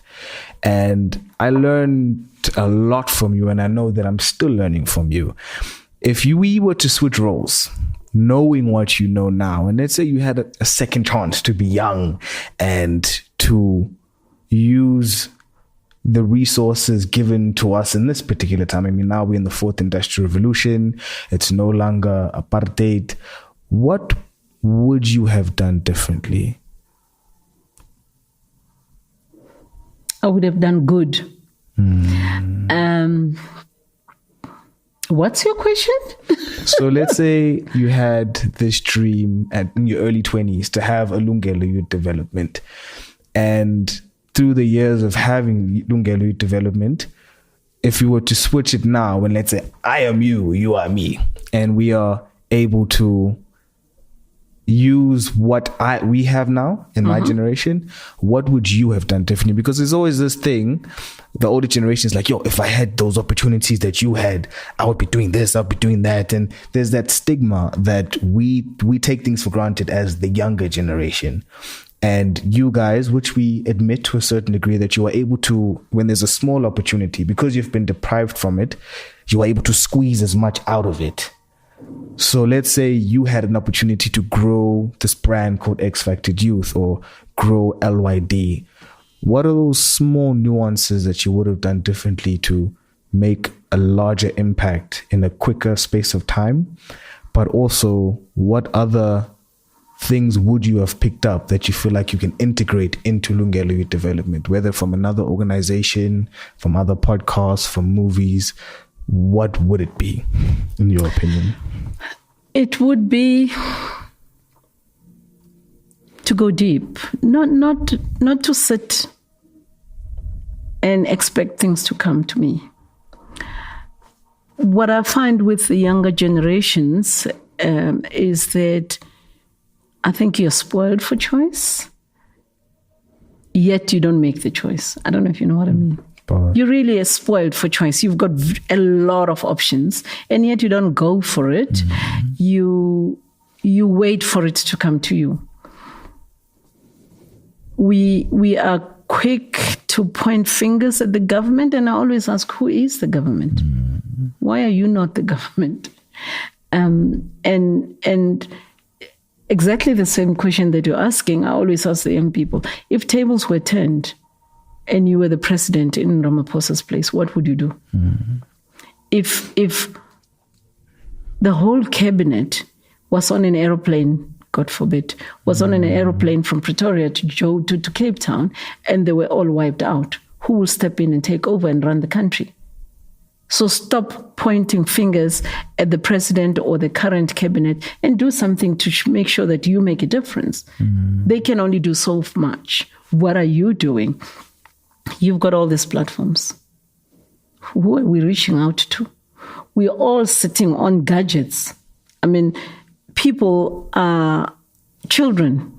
And I learned a lot from you, and I know that I'm still learning from you. If we were to switch roles, knowing what you know now, and let's say you had a second chance to be young and to use the resources given to us in this particular time. I mean, now we're in the 4th Industrial Revolution. It's no longer apartheid. What would you have done differently? I would have done good. What's your question? So let's say you had this dream in your early 20s to have a Lungelo Youth Development. And through the years of having Lungelo Youth Development, if you were to switch it now, and let's say I am you, you are me, and we are able to use what we have now in my generation, what would you have done differently? Because there's always this thing, the older generation is like, yo, if I had those opportunities that you had, I would be doing this, I'll be doing that. And there's that stigma that we take things for granted as the younger generation. And you guys, which we admit to a certain degree, that you are able to, when there's a small opportunity, because you've been deprived from it, you are able to squeeze as much out of it. So let's say you had an opportunity to grow this brand called X-Facted Youth or grow LYD. What are those small nuances that you would have done differently to make a larger impact in a quicker space of time? But also, what other things would you have picked up that you feel like you can integrate into Lungelo Youth Development, whether from another organization, from other podcasts, from movies? What would it be, in your opinion? It would be to go deep, not to sit and expect things to come to me. What I find with the younger generations is that I think you're spoiled for choice, yet you don't make the choice. I don't know if you know what I mean. You really are spoiled for choice. You've got a lot of options, and yet you don't go for it. You wait for it to come to you. We are quick to point fingers at the government, and I always ask, who is the government? Why are you not the government? And exactly the same question that you're asking, I always ask the young people, if tables were turned, and you were the president in Ramaphosa's place, what would you do? If the whole cabinet was on an aeroplane, God forbid, was on an aeroplane from Pretoria to Cape Town, and they were all wiped out, who will step in and take over and run the country? So stop pointing fingers at the president or the current cabinet and do something to make sure that you make a difference. They can only do so much. What are you doing? You've got all these platforms. Who are we reaching out to? We're all sitting on gadgets. I mean, children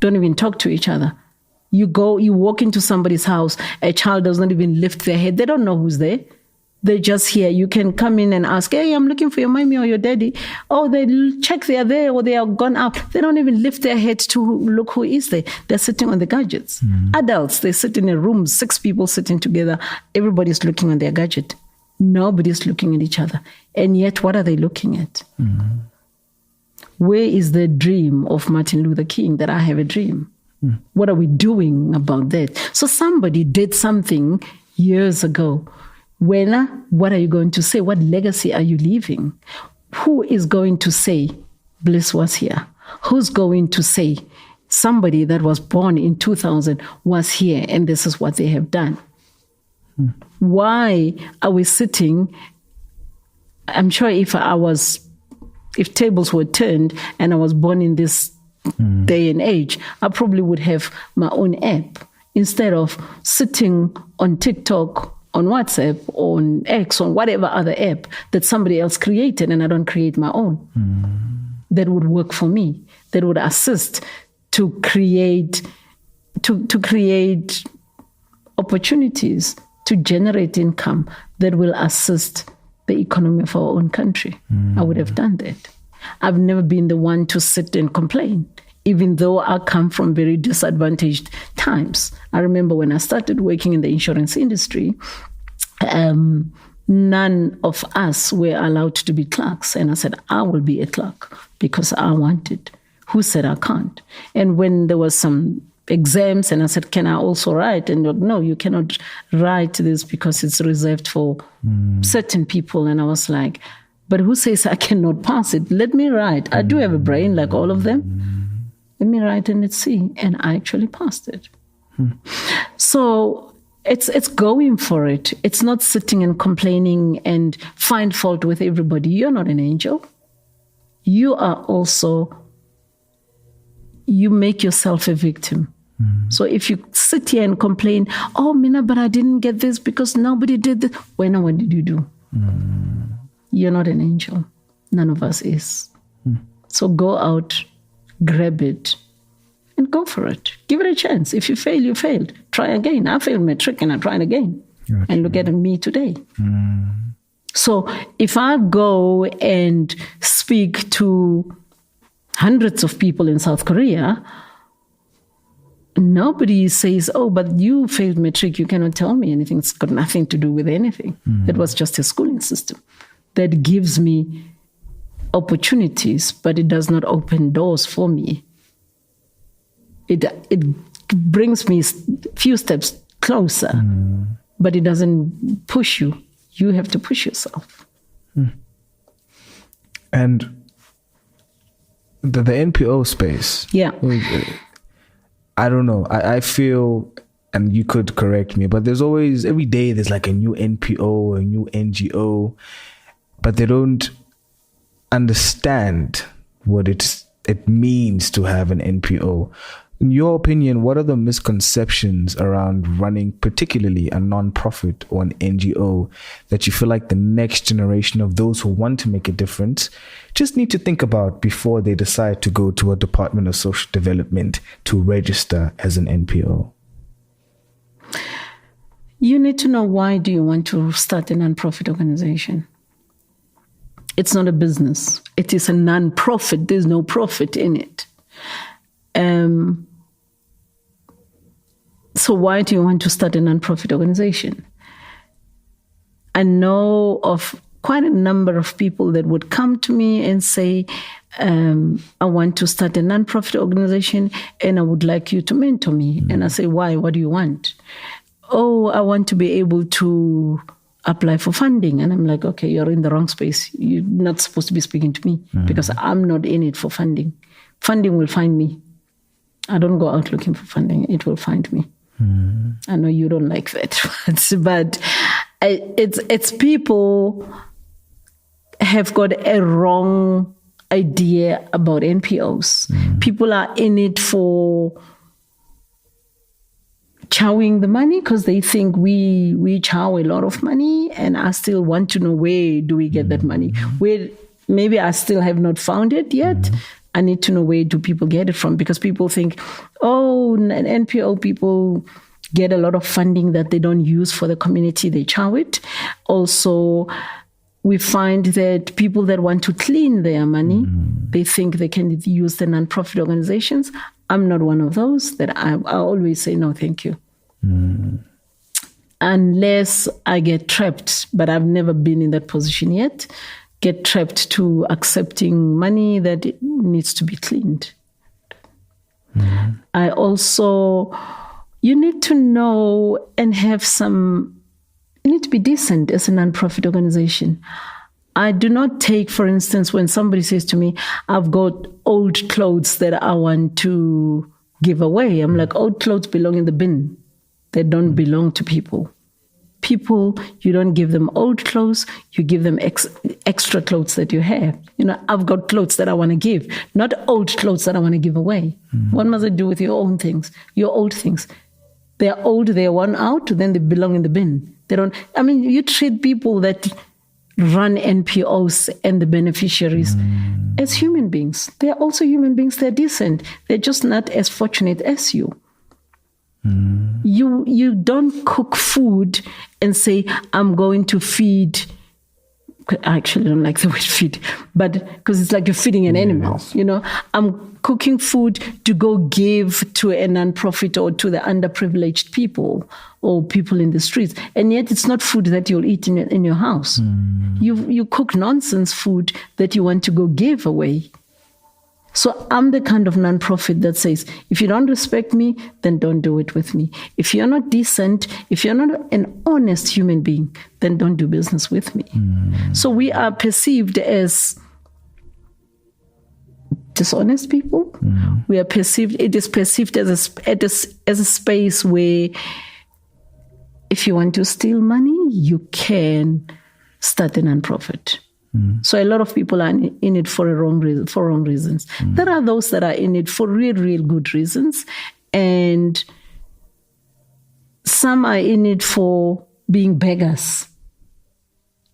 don't even talk to each other. You walk into somebody's house, a child does not even lift their head. They don't know who's there. They're just here. You can come in and ask, hey, I'm looking for your mommy or your daddy. Oh, they check they are there or they are gone out. They don't even lift their heads to look who is there. They're sitting on the gadgets. Adults, they sit in a room, 6 people sitting together. Everybody's looking on their gadget. Nobody's looking at each other. And yet, what are they looking at? Where is the dream of Martin Luther King that I have a dream? What are we doing about that? So somebody did something years ago. What are you going to say? What legacy are you leaving? Who is going to say Bliss was here? Who's going to say somebody that was born in 2000 was here and this is what they have done? Why are we sitting? I'm sure if tables were turned and I was born in this day and age, I probably would have my own app instead of sitting on TikTok, on WhatsApp, on X, on whatever other app that somebody else created and I don't create my own. That would work for me. That would assist to create opportunities, to generate income that will assist the economy of our own country. I would have done that. I've never been the one to sit and complain, even though I come from very disadvantaged times. I remember when I started working in the insurance industry, none of us were allowed to be clerks. And I said, I will be a clerk because I wanted. Who said I can't? And when there was some exams and I said, can I also write? And no, you cannot write this because it's reserved for certain people. And I was like, but who says I cannot pass it? Let me write. I do have a brain like all of them. Let me write and let's see. And I actually passed it. So it's going for it. It's not sitting and complaining and find fault with everybody. You're not an angel. You are also, you make yourself a victim. So if you sit here and complain, oh, Mina, but I didn't get this because nobody did this. What did you do? You're not an angel. None of us is. So go out, grab it, and go for it. Give it a chance. If you fail, you failed. Try again. I failed matric and I tried again. Gotcha. And look at me today. So if I go and speak to hundreds of people in South Korea, nobody says, oh, but you failed matric. You cannot tell me anything. It's got nothing to do with anything. It was just a schooling system that gives me opportunities, but it does not open doors for me. It brings me a few steps closer, but it doesn't push you. You have to push yourself. And the NPO space. Yeah. I don't know. I feel, and you could correct me, but there's always, every day there's like a new NPO, a new NGO, but they don't understand what it means to have an NPO. In your opinion, what are the misconceptions around running particularly a non-profit or an NGO that you feel like the next generation of those who want to make a difference just need to think about before they decide to go to a Department of Social Development to register as an NPO? You need to know, why do you want to start a non-profit organization? It's not a business. It is a non-profit. There's no profit in it. So why do you want to start a non-profit organization? I know of quite a number of people that would come to me and say, I want to start a non-profit organization and I would like you to mentor me. And I say, why? What do you want? oh, I want to be able to apply for funding. And I'm like, okay, you're in the wrong space. You're not supposed to be speaking to me because I'm not in it for funding. Funding will find me. I don't go out looking for funding. It will find me. I know you don't like that, but it's people have got a wrong idea about NPOs. People are in it for chowing the money because they think we chow a lot of money, and I still want to know where do we get that money. Where maybe I still have not found it yet. I need to know where do people get it from, because people think, oh, NPO people get a lot of funding that they don't use for the community, they chow it. Also, we find that people that want to clean their money, they think they can use the nonprofit organizations. I'm not one of those. That I always say, no, thank you. Unless I get trapped, but I've never been in that position yet, get trapped to accepting money that it needs to be cleaned. I also, you need to know and have you need to be decent as a nonprofit organization. I do not take, for instance, when somebody says to me, I've got old clothes that I want to give away. I'm like, old clothes belong in the bin. They don't belong to people. People, you don't give them old clothes, you give them extra clothes that you have. I've got clothes that I want to give, not old clothes that I want to give away. What must I do with your own things, your old things? They're old, they're worn out, then they belong in the bin. You treat people that run NPOs and the beneficiaries as human beings. They're also human beings, they're decent. They're just not as fortunate as you. You don't cook food and say, I'm going to feed. I actually don't like the word feed, but because it's like you're feeding an animal, I'm cooking food to go give to a nonprofit or to the underprivileged people or people in the streets. And yet it's not food that you'll eat in your house. You cook nonsense food that you want to go give away. So I'm the kind of nonprofit that says, if you don't respect me, then don't do it with me. If you're not decent, if you're not an honest human being, then don't do business with me. So we are perceived as dishonest people. It is perceived as a space where if you want to steal money, you can start a nonprofit. So a lot of people are in it for wrong reasons. There are those that are in it for real good reasons, and some are in it for being beggars.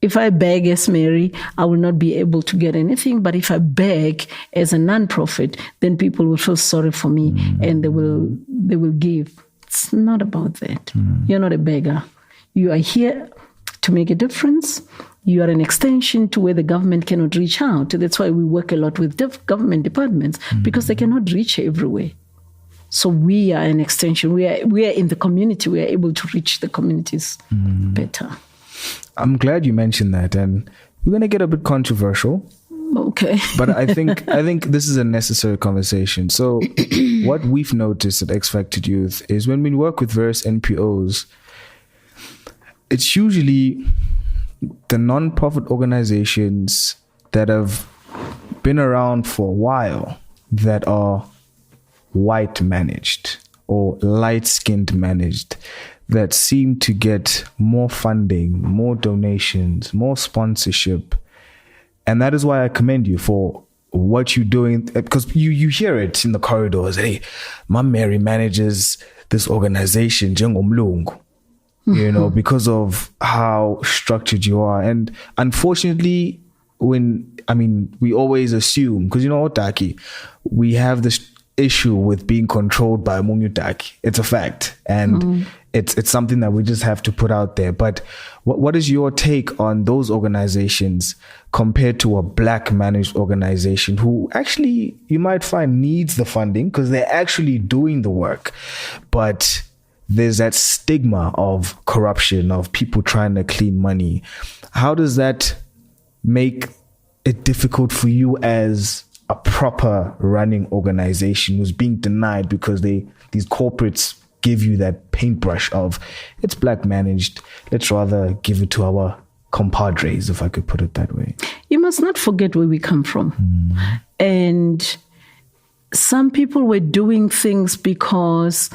If I beg as Mary, I will not be able to get anything. But if I beg as a nonprofit, then people will feel sorry for me and they will give. It's not about that. You're not a beggar. You are here to make a difference. You are an extension to where the government cannot reach out. That's why we work a lot with government departments, because they cannot reach everywhere. So we are an extension. We are in the community. We are able to reach the communities better. I'm glad you mentioned that, and we're going to get a bit controversial. Okay. But I think this is a necessary conversation. So what we've noticed at X Factor Youth is when we work with various NPOs, it's usually the non-profit organizations that have been around for a while that are white managed or light-skinned managed, that seem to get more funding, more donations, more sponsorship. And that is why I commend you for what you're doing, because you hear it in the corridors. Hey, my Mary manages this organization, Mlambo. Because of how structured you are. And unfortunately, we always assume, because Otaki, we have this issue with being controlled by Munyutaki. It's a fact. And it's something that we just have to put out there. But what is your take on those organizations compared to a black managed organization who actually, you might find, needs the funding because they're actually doing the work, but there's that stigma of corruption, of people trying to clean money. How does that make it difficult for you as a proper running organization who's being denied because these corporates give you that paintbrush of it's black managed. Let's rather give it to our compadres, if I could put it that way. You must not forget where we come from. And some people were doing things because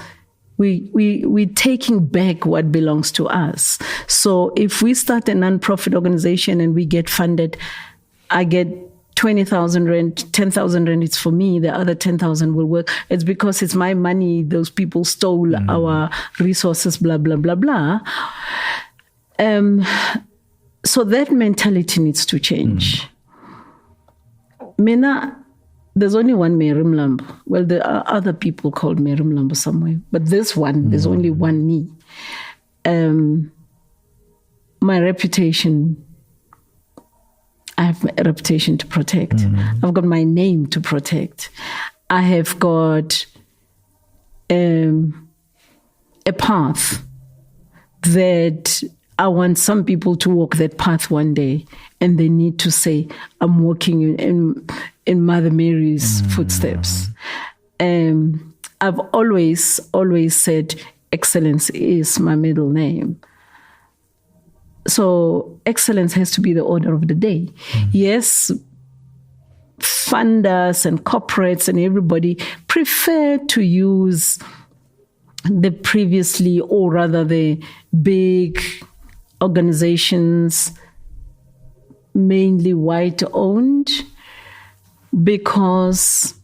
we're taking back what belongs to us. So if we start a non-profit organization and we get funded, I get 20,000 rand, 10,000 rand, it's for me, the other 10,000 will work. It's because it's my money, those people stole our resources, blah, blah, blah, blah. So that mentality needs to change. Mina, there's only one Mary Mlambo. Well, there are other people called Mary Mlambo somewhere, but this one, there's only one me. My reputation, I have a reputation to protect. I've got my name to protect. I have got a path that I want some people to walk that path one day, and they need to say, I'm walking in Mother Mary's footsteps. I've always said excellence is my middle name. So excellence has to be the order of the day. Yes, funders and corporates and everybody prefer to use the previously, or rather the big organizations, mainly white owned, because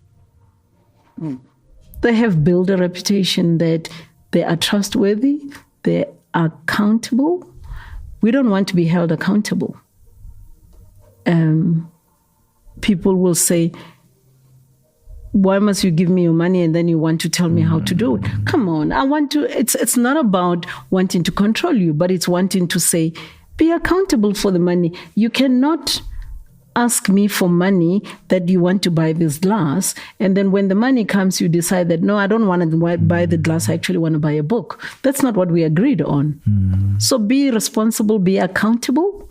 they have built a reputation that they are trustworthy, they are accountable. We don't want to be held accountable. People will say, why must you give me your money and then you want to tell me how to do it? Come on, it's not about wanting to control you, but it's wanting to say, be accountable for the money. You cannot ask me for money that you want to buy this glass, and then when the money comes, you decide that, no, I don't want to buy the glass, I actually want to buy a book. That's not what we agreed on. So be responsible, be accountable,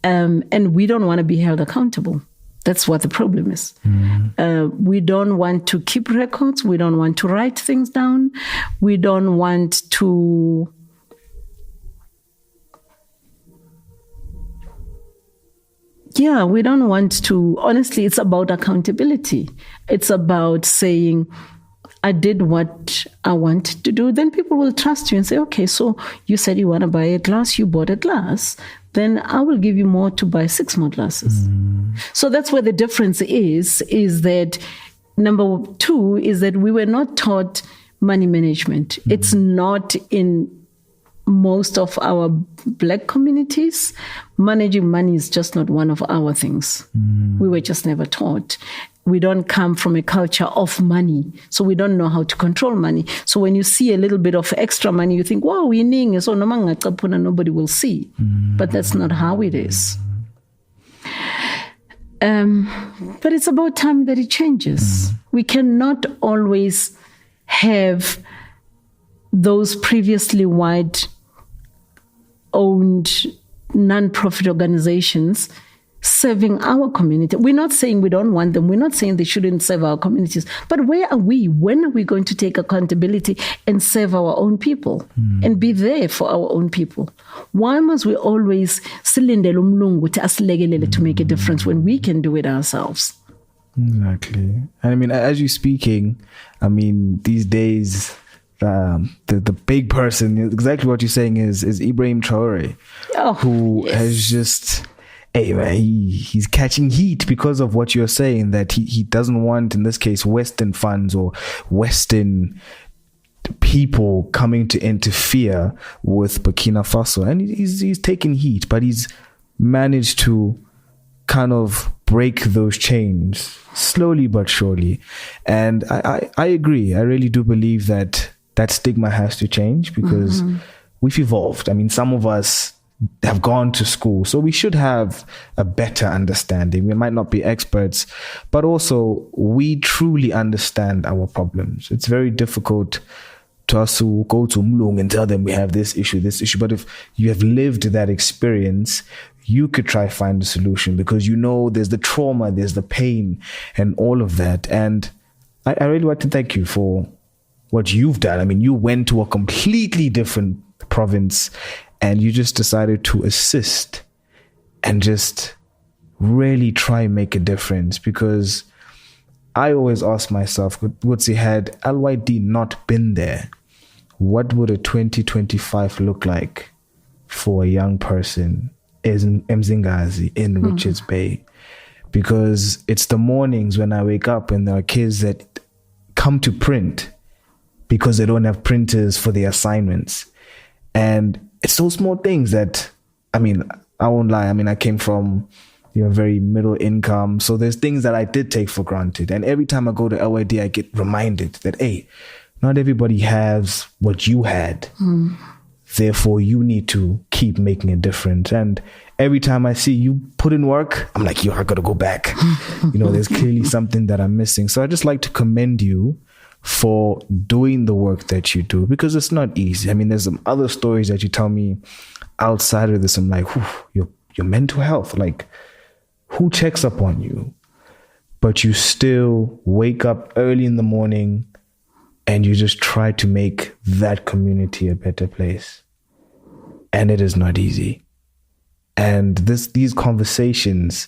and we don't want to be held accountable. That's what the problem is. We don't want to keep records. We don't want to write things down. We don't want to we don't want to. Honestly, it's about accountability. It's about saying, I did what I wanted to do. Then people will trust you and say, okay, so you said you want to buy a glass, you bought a glass. Then I will give you more to buy 6 more glasses. So that's where the difference is that number 2 is that we were not taught money management. It's not in most of our black communities. Managing money is just not one of our things. We were just never taught. We don't come from a culture of money, so we don't know how to control money. So when you see a little bit of extra money, you think, wow, winning, so nobody will see. But that's not how it is. But it's about time that it changes. We cannot always have those previously white-owned non-profit organizations serving our community. We're not saying we don't want them. We're not saying they shouldn't serve our communities. But where are we? When are we going to take accountability and serve our own people and be there for our own people? Why must we always to make a difference when we can do it ourselves? Exactly. And I mean, as you're speaking, I mean, these days, the big person, exactly what you're saying is Ibrahim Traore, who has just... Hey man, he's catching heat because of what you're saying, that he doesn't want, in this case, Western funds or Western people coming to interfere with Burkina Faso. And he's taken heat, but he's managed to kind of break those chains slowly but surely. And I agree. I really do believe that stigma has to change because we've evolved. I mean, some of us have gone to school, so we should have a better understanding. We might not be experts, but also we truly understand our problems. It's very difficult to us to go to Mlung and tell them we have this issue. But if you have lived that experience, you could try find a solution, because you know there's the trauma, there's the pain and all of that. And I really want to thank you for what you've done. I mean, you went to a completely different province and you just decided to assist and just really try and make a difference. Because I always ask myself, had LYD not been there, what would a 2025 look like for a young person in Mzingazi, in Richards Bay? Because it's the mornings when I wake up and there are kids that come to print because they don't have printers for their assignments. And it's those small things that, I mean, I won't lie. I mean, I came from, very middle income. So there's things that I did take for granted. And every time I go to LYD, I get reminded that, hey, not everybody has what you had. Therefore, you need to keep making a difference. And every time I see you put in work, I'm like, I got to go back. There's clearly something that I'm missing. So I just like to commend you for doing the work that you do, because it's not easy. I mean, there's some other stories that you tell me outside of this. I'm like, your mental health, like, who checks up on you? But you still wake up early in the morning and you just try to make that community a better place. And it is not easy. And these conversations,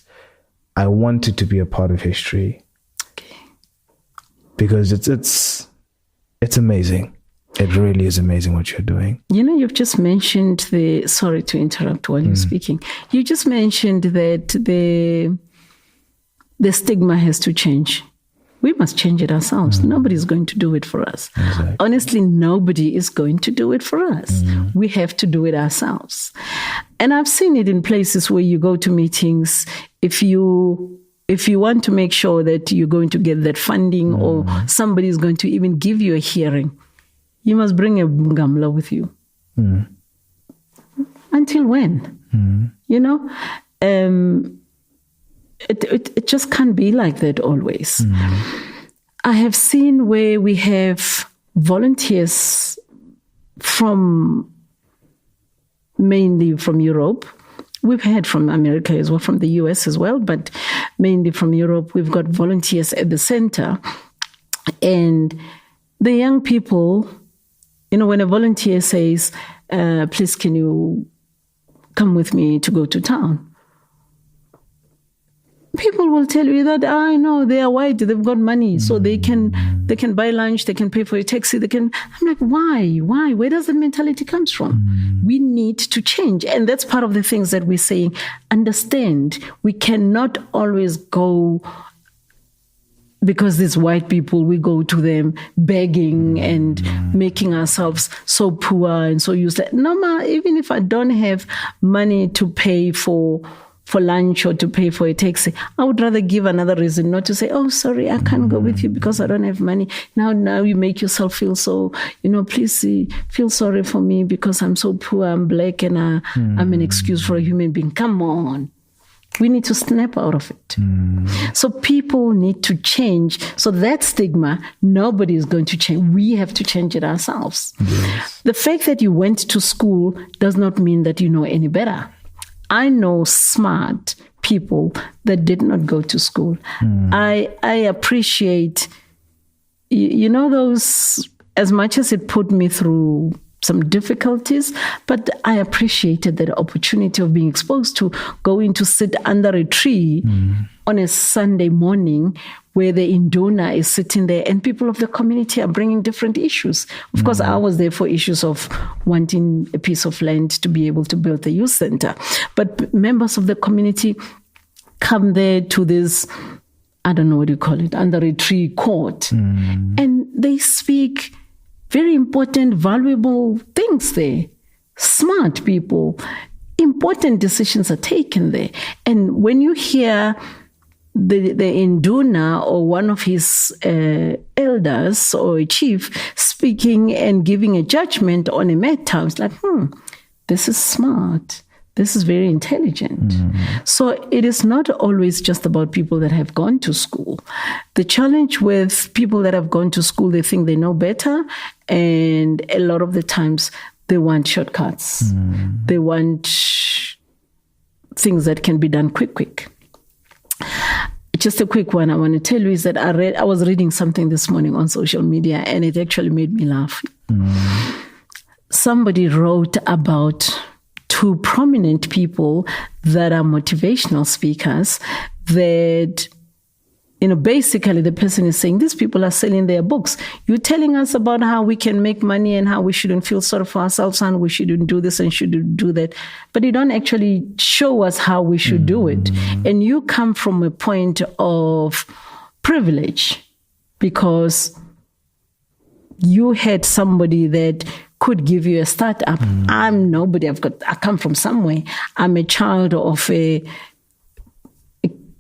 I wanted to be a part of history. Okay. Because it's amazing. It really is amazing what you're doing. You've just mentioned sorry to interrupt while you're speaking. You just mentioned that the stigma has to change. We must change it ourselves. Nobody's going to do it for us. Exactly. Honestly, nobody is going to do it for us. We have to do it ourselves. And I've seen it in places where you go to meetings. If you want to make sure that you're going to get that funding or somebody is going to even give you a hearing, you must bring a Ngamla with you. Until when? It just can't be like that always. I have seen where we have volunteers mainly from Europe. We've had from America as well, from the US as well, but mainly from Europe. We've got volunteers at the center. And the young people, when a volunteer says, please, can you come with me to go to town? People will tell you that, I know they are white, they've got money, so they can buy lunch, they can pay for a taxi, I'm like, why? Where does that mentality come from? We need to change. And that's part of the things that we're saying. Understand, we cannot always go, because these white people, we go to them begging and making ourselves so poor and so useless. No, even if I don't have money to pay for lunch or to pay for a taxi, I would rather give another reason, not to say, oh, sorry, I can't go with you because I don't have money. Now you make yourself feel so, please feel sorry for me because I'm so poor, I'm black, and I'm an excuse for a human being. Come on. We need to snap out of it. So people need to change. So that stigma, nobody is going to change. We have to change it ourselves. Yes. The fact that you went to school does not mean that you know any better. I know smart people that did not go to school. I appreciate, those, as much as it put me through some difficulties, but I appreciated that opportunity of being exposed to going to sit under a tree on a Sunday morning where the Induna is sitting there and people of the community are bringing different issues. Of course, I was there for issues of wanting a piece of land to be able to build the youth center. But members of the community come there to this, I don't know what you call it, under a tree court. And they speak very important, valuable things there. Smart people, important decisions are taken there. And when you hear the Induna or one of his elders or a chief speaking and giving a judgment on a matter, it's like, this is smart. This is very intelligent. So it is not always just about people that have gone to school. The challenge with people that have gone to school, they think they know better. And a lot of the times they want shortcuts. They want things that can be done quick. just a quick one I want to tell you is that I was reading something this morning on social media, and it actually made me laugh. Somebody wrote about two prominent people that are motivational speakers that, basically the person is saying, these people are selling their books. You're telling us about how we can make money and how we shouldn't feel sorry for ourselves and we shouldn't do this and shouldn't do that. But you don't actually show us how we should do it. And you come from a point of privilege because you had somebody that could give you a startup. I'm nobody. I come from somewhere. I'm a child of a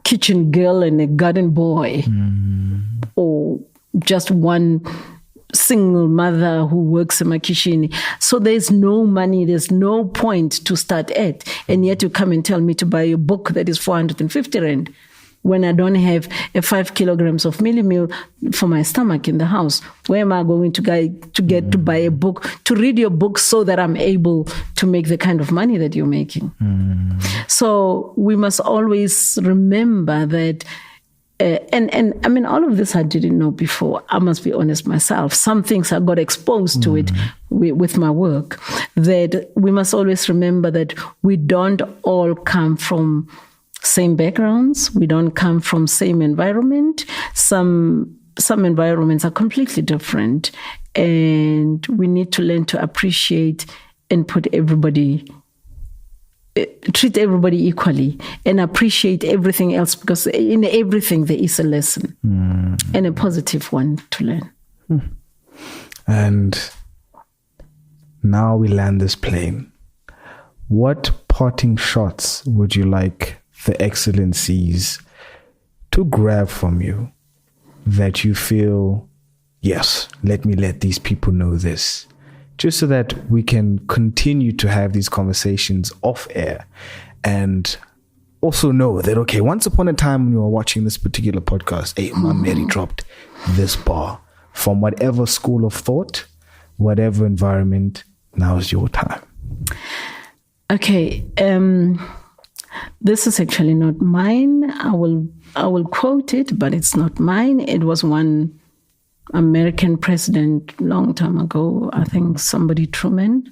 kitchen girl and a garden boy, or just one single mother who works in my kitchen. So there's no money, there's no point to start at. And yet you come and tell me to buy a book that is 450 Rand when I don't have a 5 kilograms of mealie meal for my stomach in the house. Where am I going to get to buy a book, to read your book so that I'm able to make the kind of money that you're making? So we must always remember that, and I mean, all of this I didn't know before. I must be honest myself. Some things I got exposed to it with my work, that we must always remember that we don't all come from same backgrounds. We don't come from same environment. Some environments are completely different, and we need to learn to appreciate and treat everybody equally and appreciate everything else, because in everything there is a lesson and a positive one to learn. And now we land this plane. What parting shots would you like the excellencies to grab from you that you feel, yes, let me let these people know this, just so that we can continue to have these conversations off air, and also know that, okay, once upon a time when you were watching this particular podcast, hey, my Mary dropped this bar from whatever school of thought, whatever environment. Now is your time. Okay. This is actually not mine. I will quote it, but it's not mine. It was one American president long time ago. I think somebody Truman.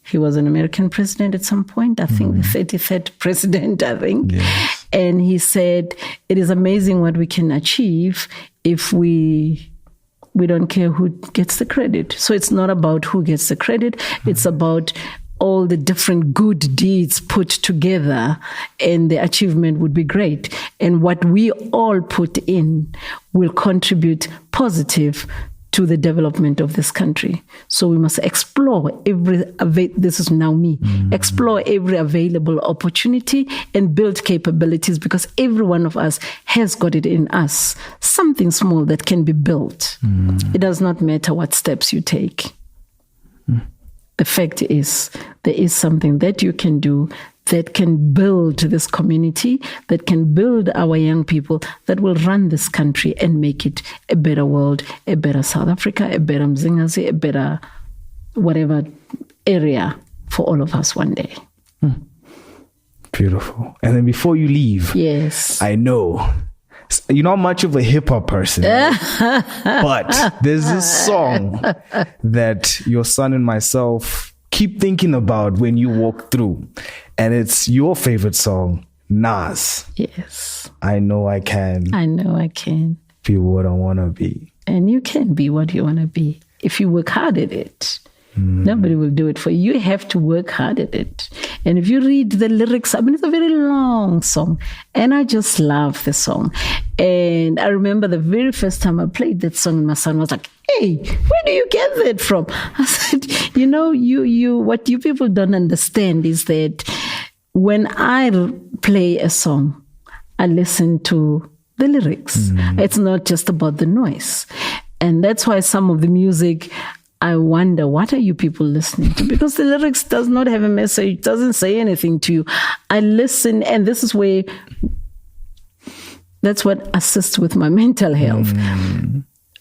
He was an American president at some point. I think the 33rd president, I think. Yes. And he said, it is amazing what we can achieve if we don't care who gets the credit. So it's not about who gets the credit. It's about all the different good deeds put together, and the achievement would be great. And what we all put in will contribute positive to the development of this country. So we must explore this is now me, explore every available opportunity and build capabilities, because every one of us has got it in us, something small that can be built. It does not matter what steps you take. The fact is, there is something that you can do that can build this community, that can build our young people, that will run this country and make it a better world, a better South Africa, a better Mzingazi, a better whatever area for all of us one day. Beautiful. And then before you leave, yes, I know you're not much of a hip hop person, right? But there's this song that your son and myself keep thinking about when you walk through, and it's your favorite song, Nas. Yes. I know I can. I know I can. Be what I want to be. And you can be what you want to be if you work hard at it. Nobody will do it for you. You have to work hard at it. And if you read the lyrics, I mean, it's a very long song. And I just love the song. And I remember the very first time I played that song, and my son was like, hey, where do you get that from? I said, what you people don't understand is that when I play a song, I listen to the lyrics. It's not just about the noise. And that's why some of the music, I wonder, what are you people listening to? Because the lyrics does not have a message, doesn't say anything to you. I listen, and this is where, that's what assists with my mental health.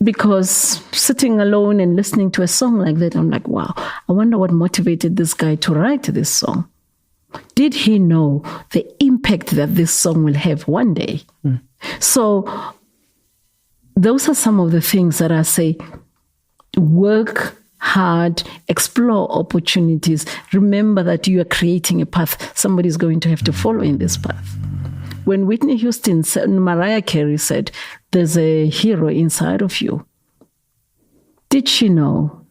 Because sitting alone and listening to a song like that, I'm like, wow, I wonder what motivated this guy to write this song. Did he know the impact that this song will have one day? So those are some of the things that I say. Work hard, explore opportunities. Remember that you are creating a path. Somebody's going to have to follow in this path. When Whitney Houston said, Mariah Carey said, there's a hero inside of you. Did she know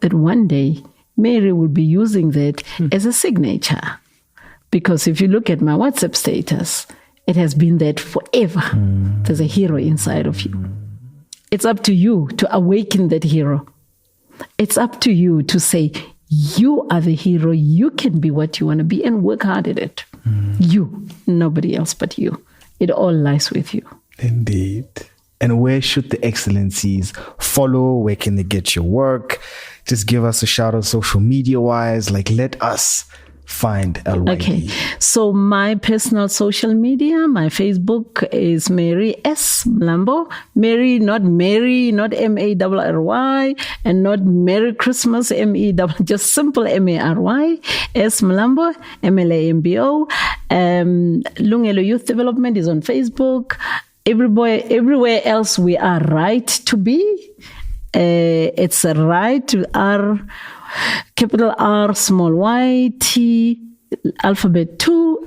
that one day Mary will be using that as a signature? Because if you look at my WhatsApp status, it has been that forever. There's a hero inside of you. It's up to you to awaken that hero. It's up to you to say, you are the hero. You can be what you want to be and work hard at it. You, nobody else but you. It all lies with you. Indeed. And where should the excellencies follow? Where can they get your work? Just give us a shout out social media wise. Like, let us find LYD. Okay. So my personal social media, my Facebook is Mary S. Mlambo. Mary, not M-A-R-R-Y, and not Merry Christmas, just simple M-A-R-Y. S. Mlambo, M-L-A-M-B-O. Lungelo Youth Development is on Facebook. Everywhere else we are right to be. It's a right to R, capital R, small y, T, alphabet 2,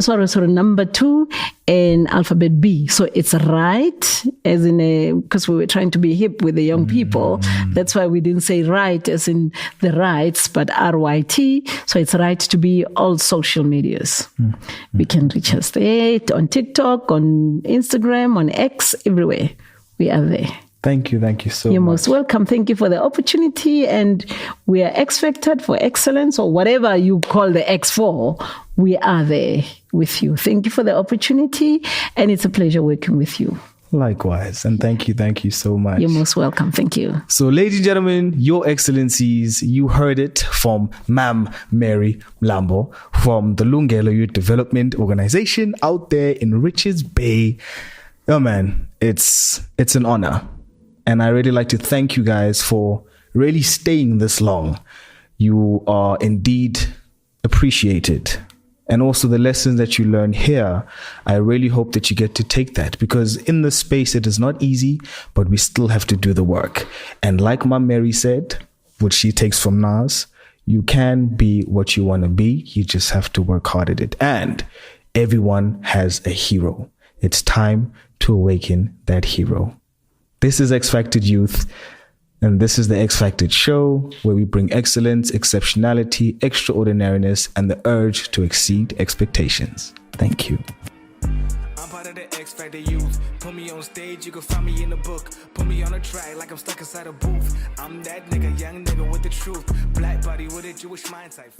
number 2, and alphabet B. So it's right, as in because we were trying to be hip with the young people. That's why we didn't say right as in the rights, but RYT. So it's right to be all social medias. We can reach us there on TikTok, on Instagram, on X, everywhere. We are there. Thank you so much. You're most welcome. Thank you for the opportunity. And we are X Factored for excellence, or whatever you call the X for. We are there with you. Thank you for the opportunity. And it's a pleasure working with you. Likewise. And thank you so much. You're most welcome. Thank you. So, ladies and gentlemen, your excellencies, you heard it from Ma'am Mary Mlambo from the Lungelo Youth Development Organization out there in Richards Bay. Oh man, it's an honor. And I really like to thank you guys for really staying this long. You are indeed appreciated. And also the lessons that you learn here, I really hope that you get to take that, because in this space, it is not easy, but we still have to do the work. And like Mom Mary said, which she takes from Nas, you can be what you want to be. You just have to work hard at it. And everyone has a hero. It's time to awaken that hero. This is X Factored Youth, and this is the X Factored Show, where we bring excellence, exceptionality, extraordinariness, and the urge to exceed expectations. Thank you. I'm part of the X Factor Youth. Put me on stage, you can find me in the book. Put me on a track like I'm stuck inside a booth. I'm that nigga, young nigga with the truth. Black body with a Jewish mindset.